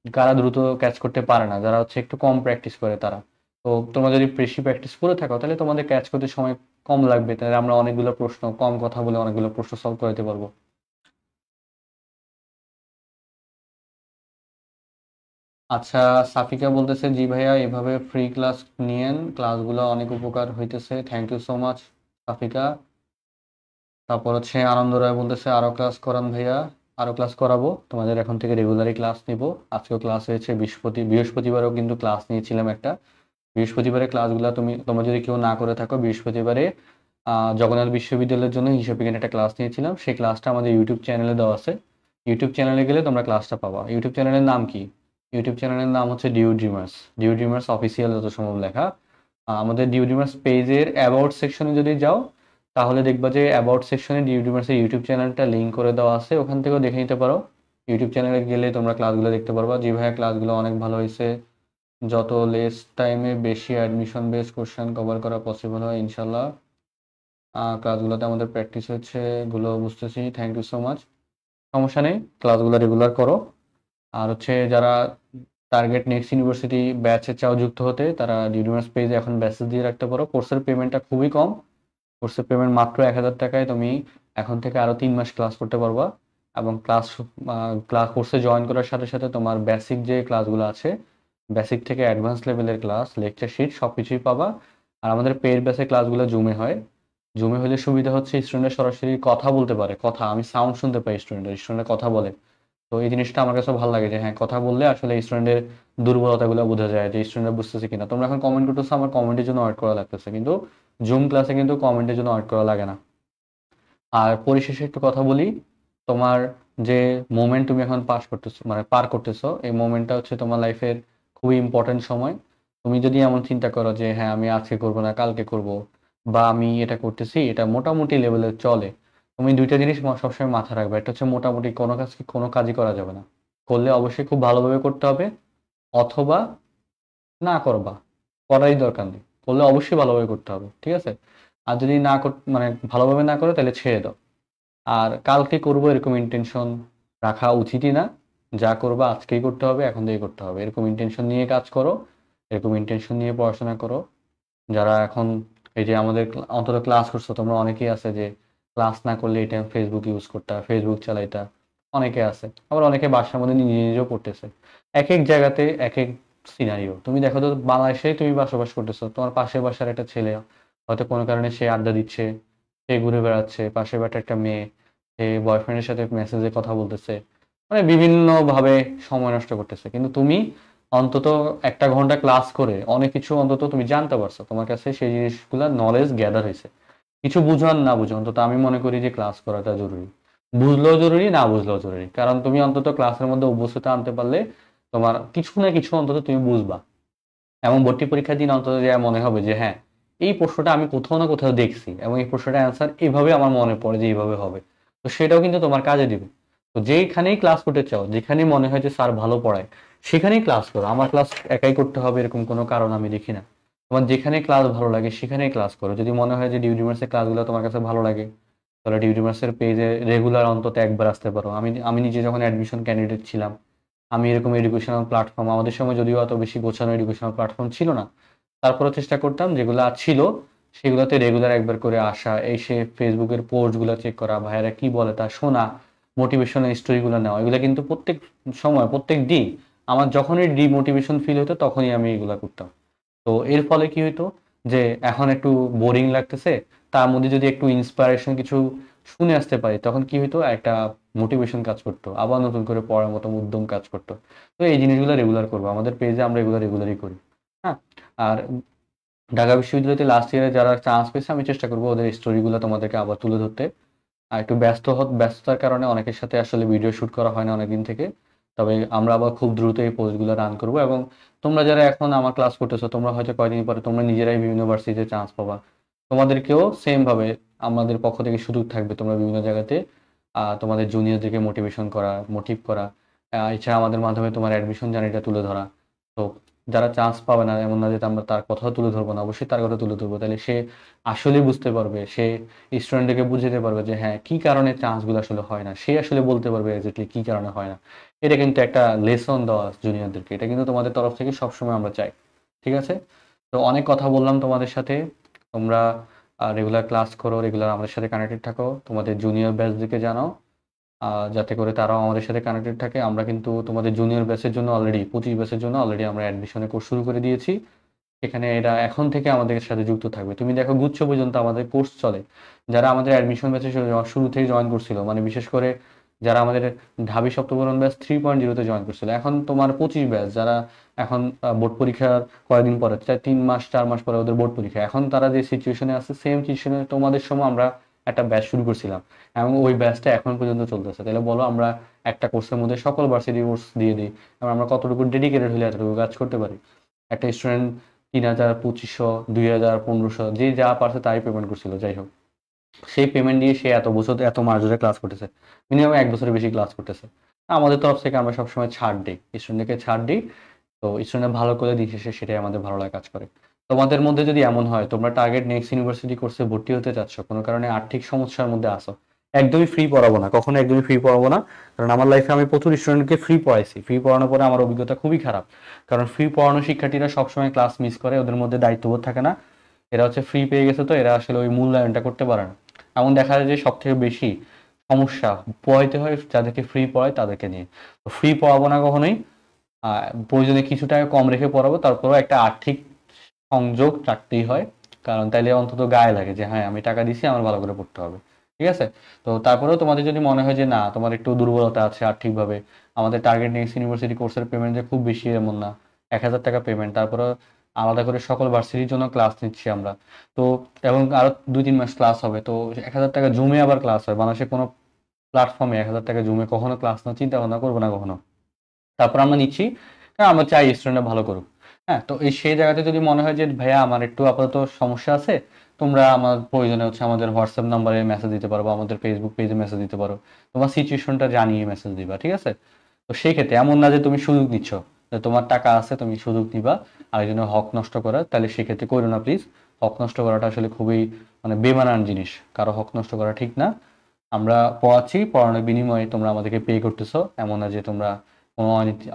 কারা দ্রুত ক্যাচ করতে পারে না, যারা হচ্ছে একটু কম প্র্যাকটিস করে তারা, তো তোমরা যদি বেশি প্র্যাকটিস করে থাকো তাহলে তোমাদের ক্যাচ করতে সময় কম লাগবে, তাহলে আমরা অনেকগুলো প্রশ্ন কম কথা বলে অনেকগুলো প্রশ্ন সলভ করতে পারবো। আচ্ছা, সাফিকা বলতেছে জি ভাইয়া এভাবে ফ্রি ক্লাস নিয়েন, ক্লাসগুলো অনেক উপকার হইতেছে, থ্যাংক ইউ সো মাচ সাফিকা। তারপর হচ্ছে আনন্দ রায় বলতেছে আরো ক্লাস করান ভাইয়া, আরো ক্লাস করাবো, তোমাদের এখন থেকে রেগুলারই ক্লাস নিব। আজকেও ক্লাস হয়েছে, বৃহস্পতিবারও কিন্তু ক্লাস নিয়েছিলাম একটা। বৃহস্পতিবারের ক্লাসগুলো তোমরা যদি কেউ না করে থাকো, বৃহস্পতিবারে জগন্নাথ বিশ্ববিদ্যালয়ের জন্য হিসাব বিজ্ঞানের একটা ক্লাস নিয়েছিলাম, সেই ক্লাসটা আমাদের ইউটিউব চ্যানেলে দেওয়া আছে। ইউটিউব চ্যানেলে গেলে তোমরা ক্লাসটা পাবা। ইউটিউব চ্যানেলের নাম কি? ইউটিউব চ্যানেলের নাম হচ্ছে Dew Dreamers. Dew Dreamers official যত সম্ভব লেখা। আমাদের ডিউ ড্রিমার্স পেজের অ্যাবাউট সেকশনে যদি যাও, তাহলে দেখবা যে অ্যাবাউট সেকশনে ডিউ ড্রিমার্সের ইউটিউব চ্যানেলটা লিঙ্ক করে দেওয়া আছে, ওখান থেকেও দেখে নিতে পারো। ইউটিউব চ্যানেলে গেলে তোমরা ক্লাসগুলো দেখতে পারবা। জি ভাইয়া ক্লাসগুলো অনেক ভালো হয়েছে, যত লেস টাইমে বেশি অ্যাডমিশন বেস কোশ্চেন কভার করা পসিবল হয় ইনশাল্লাহ। ক্লাসগুলোতে আমাদের প্র্যাকটিস হচ্ছে, এগুলো বুঝতেছি, থ্যাংক ইউ সো মাচ। সমস্যা নেই, ক্লাসগুলো রেগুলার করো। আর হচ্ছে যারা টার্গেট নেক্সট ইউনিভার্সিটি ব্যাচে চাও যুক্ত হতে, তারা ইউনিভার্স পেজে এখন ব্যাচেস দিয়ে রাখতে পারো। কোর্সের পেমেন্টটা খুবই কম, কোর্সের পেমেন্ট মাত্র 1,000 টাকায় তুমি এখন থেকে আরো 3 মাস ক্লাস করতে পারবা। এবং ক্লাস কোর্সে জয়েন করার সাথে সাথে তোমার বেসিক যে ক্লাসগুলো আছে, বেসিক থেকে অ্যাডভান্স লেভেলের ক্লাস, লেকচার শিট সবকিছুই পাবা। আর আমাদের পেইড ব্যাচে ক্লাসগুলো জুমে হয়। জুমে হলে সুবিধা হচ্ছে স্টুডেন্টরা সরাসরি কথা বলতে পারে, কথা আমি সাউন্ড শুনতে পাই, স্টুডেন্টরা কথা বলে। তো এই জিনিসটা আমার কাছে ভালো লাগে যে হ্যাঁ, কথা বললে আসলে স্টুডেন্টের দুর্বলতাগুলো বোঝা যায়, যে স্টুডেন্টরা বুঝতেছে কিনা। তোমরা এখন কমেন্ট করতেছো, আমার কমেন্টের জন্য ওয়েট করা লাগতেছে, কিন্তু জুম ক্লাসে কিন্তু কমেন্টের জন্য ওয়েট করা লাগে না। আর পরিশেষে একটু কথা বলি, তোমার যে মোমেন্ট তুমি এখন পার করতেছো, এই মোমেন্টটা হচ্ছে তোমার লাইফের খুবই ইম্পর্টেন্ট সময়। তুমি যদি এমন চিন্তা করো যে হ্যাঁ আমি আজকে করবো না কালকে করব, বা আমি এটা করতেছি এটা মোটামুটি লেভেলে চলে, তুমি দুইটা জিনিস সবসময় মাথায় রাখবে। একটা হচ্ছে মোটামুটি কোনো কাজই করা যাবে না, করলে অবশ্যই খুব ভালোভাবে করতে হবে, অথবা না করবা, করারই দরকার নেই, করলে অবশ্যই ভালোভাবে করতে হবে, ঠিক আছে? আর যদি ভালোভাবে না করো তাহলে ছেড়ে দাও। আর কালকে করবো এরকম ইন্টেনশন রাখা উচিতই না। যা করবা আজকেই করতে হবে, এখন থেকেই করতে হবে, এরকম ইন্টেনশন নিয়ে কাজ করো, এরকম ইন্টেনশন নিয়ে পড়াশোনা করো। যারা এখন এই যে আমাদের অন্তত ক্লাস করছো, তোমরা অনেকেই আছে যে ক্লাস না করলে এই টাইম ফেসবুক ইউজ করতা, ফেসবুক চালাইতা, অনেকে আছে। আবার অনেকে বাসার মধ্যে নিজে নিজেও পড়তেছে। এক এক জায়গাতে এক এক সিনারিও। তুমি দেখো তো, বাংলাদেশেই তুমি বসবাস করতেছো, তোমার পাশের বাসার একটা ছেলে হয়তো কোনো কারণে সে আড্ডা দিচ্ছে, সে ঘুরে বেড়াচ্ছে, পাশের বাসার একটা মেয়ে সে বয়ফ্রেন্ডের সাথে মেসেজে কথা বলতেছে, মানে বিভিন্ন ভাবে সময় নষ্ট করতেছে। কিন্তু তুমি অন্তত 1 ঘন্টা ক্লাস করে অনেক কিছু অন্তত তুমি জানতে পারছো, তোমার কাছে সেই জিনিসগুলা নলেজ গ্যাদার হয়েছে। কিছু বুঝো আর না বুঝো, অন্তত আমি মনে করি যে ক্লাস করাটা জরুরি। বুঝলেও জরুরি, না বুঝলেও জরুরি, কারণ তুমি অন্তত ক্লাসের মধ্যে অভ্যস্ততা আনতে পারলে তোমার কিছু না কিছু অন্তত তুমি বুঝবা। এবং ভর্তি পরীক্ষার দিন অন্তত যা মনে হবে যে হ্যাঁ, এই প্রশ্নটা আমি কোথাও না কোথাও দেখছি, এবং এই প্রশ্নটার অ্যান্সার এইভাবে আমার মনে পড়ে যে এইভাবে হবে। তো সেটাও কিন্তু তোমার কাজে দিবে। তো যেখানেই ক্লাস করতে চাও, যেখানেই মনে হয় যে স্যার ভালো পড়ায়, সেখানেই ক্লাস করো। আমার ক্লাস একাই করতে হবে এরকম কোনো কারণ আমি দেখি না। তোমার যেখানে ক্লাস ভালো লাগে সেখানেই ক্লাস করো। যদি মনে হয় যে ডিউডিমার্সের ক্লাসগুলো তোমার কাছে ভালো লাগে, তাহলে ডিউডিমার্সের পেজে রেগুলার অন্তত একবার আসতে পারো। আমি আমি নিজে যখন অ্যাডমিশন ক্যান্ডিডেট ছিলাম, আমি এরকম এডুকেশনাল প্ল্যাটফর্ম, আমাদের সময় যদিও অত বেশি গোছানো এডুকেশনাল প্ল্যাটফর্ম ছিল না, তারপরে চেষ্টা করতাম যেগুলো ছিল সেগুলোতে রেগুলার একবার করে আসা, এসে ফেসবুকের পোস্টগুলো চেক করা, ভাইয়ারা কি বলে তা শোনা, মোটিভেশনাল স্টোরিগুলো নেওয়া। এগুলো কিন্তু প্রত্যেক সময় প্রত্যেক দিন আমার যখনই ডিমোটিভেশন ফিল হতো তখনই আমি এগুলা করতাম। তো এর ফলে কি হইতো, যে এখন একটু বোরিং লাগতেছে, তার মধ্যে যদি একটু ইন্সপিরেশন কিছু শুনে আসতে পারি, তখন কি হইতো, একটা মোটিভেশন কাজ করতো, আবার নতুন করে পড়ার মতো উদ্যম কাজ করতো। তো এই জিনিসগুলো রেগুলার করবো, আমাদের পেজে আমরা এগুলো রেগুলারই করি। হ্যাঁ। আর ঢাকা বিশ্ববিদ্যালয়তে লাস্ট ইয়ারে যারা চান্স পেয়েছে, আমি চেষ্টা করবো ওদের স্টোরিগুলো তোমাদেরকে আবার তুলে ধরতে। আর একটু ব্যস্ততার কারণে অনেকের সাথে আসলে ভিডিও শুট করা হয় না অনেকদিন থেকে। তবে আমরা আবার খুব দ্রুত এই পোস্টগুলো রান করবো, এবং তোমরা যারা এখন আমার ক্লাস করতেছো, তোমরা হয়তো কয়েকদিন পরে তোমরা নিজেরাই বিভিন্ন ইউনিভার্সিটিতে চান্স পাবা, তোমাদেরকেও সেম ভাবে আমাদের পক্ষ থেকে সুযোগ থাকবে, তোমরা বিভিন্ন জায়গাতে তোমাদের জুনিয়রদেরকে মোটিভ করা, এছাড়া আমাদের মাধ্যমে তোমার অ্যাডমিশন জার্নিটা তুলে ধরা। তো যারা চান্স পাবে না, এমন না যে আমরা তার কথাও তুলে ধরবো না, অবশ্যই তার কথা তুলে ধরবো, তাহলে সে আসলেই বুঝতে পারবে, সে স্টুডেন্টকে বুঝতে পারবে যে হ্যাঁ কি কারণে চান্সগুলো আসলে হয় না, সে আসলে বলতে পারবে এক্স্যাক্টলি কি কারণে হয় না। এটা কিন্তু একটা লেসন দেওয়া জুনিয়রদেরকে, এটা কিন্তু তোমাদের তরফ থেকে সবসময় আমরা চাই। ঠিক আছে? তো অনেক কথা বললাম তোমাদের সাথে। তোমরা রেগুলার ক্লাস করো, রেগুলার আমাদের সাথে কানেক্টেড থাকো, তোমাদের জুনিয়র ব্যাচদেরকে জানাও যাতে করে তারাও আমাদের সাথে কানেক্টেড থাকে। আমরা কিন্তু তোমাদের জুনিয়র ব্যাচের জন্য অলরেডি 25 ব্যাচের জন্য অলরেডি আমরা অ্যাডমিশনের কোর্স শুরু করে দিয়েছি। এখানে এরা এখন থেকে আমাদের সাথে যুক্ত থাকবে। তুমি দেখো গুচ্ছ পর্যন্ত আমাদের কোর্স চলে। যারা আমাদের অ্যাডমিশন ব্যাচে শুরু থেকে জয়েন করছিল, মানে বিশেষ করে যারা আমাদের ঢাবি সপ্তবরণ ব্যাচ 3.0-তে জয়েন করছিল, এখন তোমার 25 ব্যাচ যারা এখন বোর্ড পরীক্ষার কয়েকদিন পরে, 3 মাস 4 মাস পরে ওদের বোর্ড পরীক্ষা, এখন তারা যে সিচুয়েশনে আছে সেম সিচুয়েশনে তোমাদের সময় আমরা একটা ব্যাচ শুরু করছিলাম এবং ওই ব্যাচটা এখন পর্যন্ত চলতেছে। তাহলে বলো আমরা একটা কোর্সের মধ্যে সকল ভার্সিটি কোর্স দিয়ে দিই, এবং আমরা কতটুকু ডেডিকেটেড হলে এতটুকু কাজ করতে পারি। একটা স্টুডেন্ট 3,000, 2,500, 2,000, 1,500 যে যা পারছে তাই পেমেন্ট করছিল। যাই হোক, সেই পেমেন্ট দিয়ে সে এত বছর এত মাস ধরে ক্লাস করতেছে, মিনিমাম 1 বছরের বেশি ক্লাস করতেছে। আমাদের তরফ থেকে আমরা সবসময় ছাড় দিই, স্টুডেন্টকে ছাড় দিই। তো স্টুডেন্ট ভালো করে দিন শেষে সেটাই আমাদের ভালো লাগে কাজ করে। তোমাদের মধ্যে যদি এমন হয় তোমরা টার্গেট নেক্সট ইউনিভার্সিটি কোর্সে ভর্তি হতে চাচ্ছ, কোনো কারণে আর্থিক সমস্যার মধ্যে আসো, একদমই ফ্রি পড়াবো না, কখনো একদমই ফ্রি পড়াবো না। কারণ আমার লাইফে আমি প্রচুর স্টুডেন্টকে ফ্রি পড়াইছি। ফ্রি পড়ানোর পরে আমার অভিজ্ঞতা খুবই খারাপ। কারণ ফ্রি পড়ানো শিক্ষার্থীরা সবসময় ক্লাস মিস করে, ওদের মধ্যে দায়িত্ববোধ থাকে না। এরা হচ্ছে ফ্রি পেয়ে গেছে, তো এরা আসলে ওই মূল্যায়নটা করতে পারে না। এমন দেখা যায় যে সব থেকে বেশি সমস্যা পড়াইতে হয় যাদেরকে ফ্রি পড়ায় তাদেরকে নিয়ে। তো ফ্রি পড়াবো না কখনোই। প্রয়োজনে কিছু টাকা কম রেখে পড়াবো, তারপরেও একটা আর্থিক সংযোগ রাখতেই হয়। কারণ তাইলে অন্তত গায়ে লাগে যে হ্যাঁ আমি টাকা দিছি, আমার ভালো করে পড়তে হবে। ঠিক আছে? তো তারপরেও তোমাদের যদি মনে হয় যে না তোমার একটু দুর্বলতা আছে আর্থিকভাবে, আমাদের টার্গেট নেক্সট ইউনিভার্সিটি কোর্সের পেমেন্ট যে খুব বেশি এমন না, 1,000 টাকা পেমেন্ট। তারপরে আলাদা করে সকল ভার্সিটির জন্য ক্লাস নিচ্ছি আমরা। তো এবং আরো 2-3 মাস ক্লাস হবে, তো 1,000 টাকা জুমে আবার ক্লাস হয়। বাংলাদেশে কোনো প্ল্যাটফর্মে 1,000 টাকা জুমে কখনো ক্লাস না, চিন্তা ভাবনা করবো না কখনো। তারপর আমরা নিচ্ছি কারণ আমরা চাই স্টুডেন্টরা ভালো করুক। হ্যাঁ, তো এই সেই জায়গাতে যদি মনে হয় যে ভাইয়া আমার একটু আপাতত সমস্যা আছে, তোমরা আমার প্রয়োজনে হচ্ছে আমাদের হোয়াটসঅ্যাপ নাম্বারে মেসেজ দিতে পারো বা আমাদের ফেসবুক পেজে মেসেজ দিতে পারো। তোমার সিচুয়েশনটা জানিয়ে মেসেজ দিবা, ঠিক আছে? তো সেই ক্ষেত্রে এমন না যে তুমি সুযোগ নিচ্ছ, যে তোমার টাকা আছে তুমি সুযোগ নিবা আরেকজনের হক নষ্ট করার, তাহলে সেক্ষেত্রে করো না প্লিজ। হক নষ্ট করাটা আসলে খুবই মানে বেমানান জিনিস, কারো হক নষ্ট করা ঠিক না। আমরা পড়াচ্ছি, পড়ানোর বিনিময়ে তোমরা আমাদেরকে পে করতেছো, এমন না যে তোমরা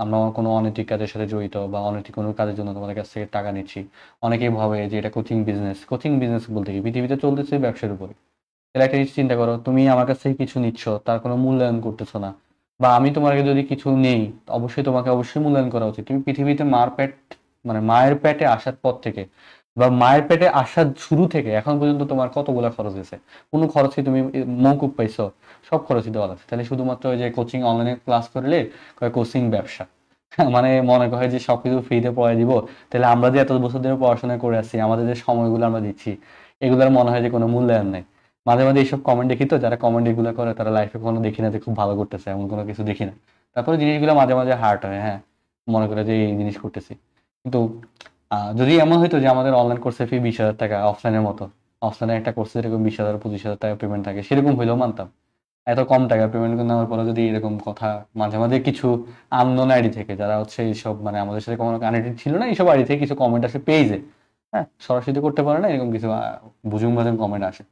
আমরা কোনো অনৈতিক কাজের সাথে জড়িত বা অনৈতিক কোনো কাজের জন্য তোমাদের কাছ থেকে টাকা নিচ্ছি। অনেকেই ভাবে যে এটা কোচিং বিজনেস। কোচিং বিজনেস বলতে কি, পৃথিবীতে চলতেছে ব্যবসার উপরে। তাহলে একটা জিনিস চিন্তা করো, তুমি আমার কাছ থেকে কিছু নিচ্ছ, তার কোনো মূল্যায়ন করতেছো না, বা আমি তোমাকে যদি কিছু নেই অবশ্যই তোমাকে অবশ্যই মূল্যায়ন করা উচিত। তুমি পৃথিবীতে মানে মায়ের পেটে আসার পর থেকে বা মায়ের পেটে আসার শুরু থেকে এখন পর্যন্ত তোমার কতগুলো খরচ গেছে? কোনো খরচই তুমি মওকুফ পাইছো? সব খরচই দেওয়া আছে। তাহলে শুধুমাত্র ওই যে কোচিং অনলাইনে ক্লাস করলে কোচিং ব্যবসা মানে মনে করে যে সবকিছু ফ্রিতে পড়াই দিব। তাহলে আমরা যে এত বছর ধরে পড়াশোনা করে আসছি, আমাদের যে সময়গুলো আমরা দিচ্ছি, এগুলোর মনে হয় যে কোনো মূল্যায়ন নেই। মাঝে মাঝে এইসব কমেন্ট দেখি, তো যারা কমেন্ট এগুলো করে তারা লাইফে কোনো দেখি না যে খুব ভালো করতেছে, এমন কোনো কিছু দেখি না। তারপরে জিনিসগুলো মাঝে মাঝে হার্ট হয়, হ্যাঁ, মনে করে যে এই জিনিস করতেছি। কিন্তু যদি এমন হইতো যে আমাদের অনলাইন কোর্সের ফি 20,000 টাকা, অফলাইনের মতো, অফলাইনে একটা কোর্সে যেরকম 20,000, 25,000 টাকা পেমেন্ট থাকে, সেরকম হইলেও মানতাম। এত কম টাকা পেমেন্ট নেওয়ার পরে যদি এরকম কথা মাঝে মাঝে কিছু আননোন আইডি থেকে, যারা হচ্ছে এইসব মানে আমাদের সাথে কোনো কানেক্টেড ছিল না, এইসব আইডি থেকে কিছু কমেন্ট আসে পেজে, হ্যাঁ, সরাসরি করতে পারে না, এরকম কিছু বুঝুম বাজুম কমেন্ট আসে।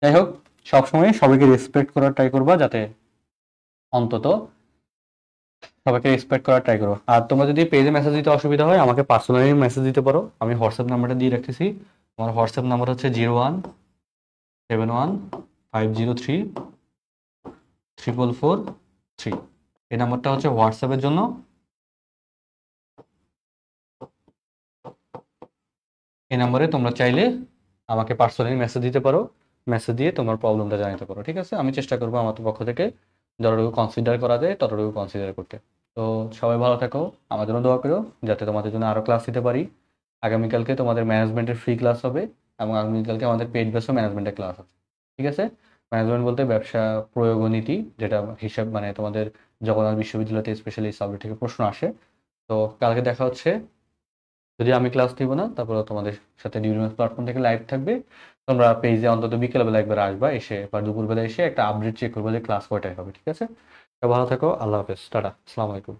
যাই হোক, সবসময় সবাইকে রেসপেক্ট করার ট্রাই করবা, যাতে অন্তত সবাইকে রেসপেক্ট করার ট্রাই করো। আর তোমরা যদি পেজে মেসেজ দিতে অসুবিধা হয় আমাকে পার্সোনালি মেসেজ দিতে পারো, আমি হোয়াটসঅ্যাপ নাম্বারটা দিয়ে রাখতেছি। আমার হোয়াটসঅ্যাপ নাম্বার হচ্ছে 0171503443। এই নাম্বারটা হচ্ছে হোয়াটসঅ্যাপের জন্য। এই নাম্বারে তোমরা চাইলে আমাকে পার্সোনালি মেসেজ দিতে পারো, মেসেজ দিয়ে তোমার প্রবলেমটা জানাতে পারো, ঠিক আছে? আমি চেষ্টা করবো আমার পক্ষ থেকে যতটুকু কনসিডার করা যায় ততটুকু কনসিডার করতে। তো সবাই ভালো থাকো, আমার জন্য দোয়া করো যাতে তোমাদের জন্য আরও ক্লাস দিতে পারি। আগামীকালকে তোমাদের ম্যানেজমেন্টের ফ্রি ক্লাস হবে, এবং আগামীকালকে আমাদের পেইড বেসও ম্যানেজমেন্টের ক্লাস আছে, ঠিক আছে? ম্যানেজমেন্ট বলতে ব্যবসা প্রয়োগ ও নীতি, যেটা হিসাব মানে তোমাদের জগন্নাথ বিশ্ববিদ্যালয়তে স্পেশালি এই সাবজেক্ট থেকে প্রশ্ন আসে। তো কালকে দেখা হচ্ছে। যদি আমি ক্লাস নিব না, তারপর তোমাদের সাথে ডিউরিমাস প্ল্যাটফর্ম থেকে লাইভ থাকবে। তোমরা পেজে অন্তত বিকেলবেলা একবার আসবা, এসে বা দুপুরবেলা এসে একটা আপডেট চেক করবো যে ক্লাস কয়টায় হবে, ঠিক আছে? তো ভালো থাকো, আল্লাহ হাফেজ, টাটা, আসসালামু আলাইকুম।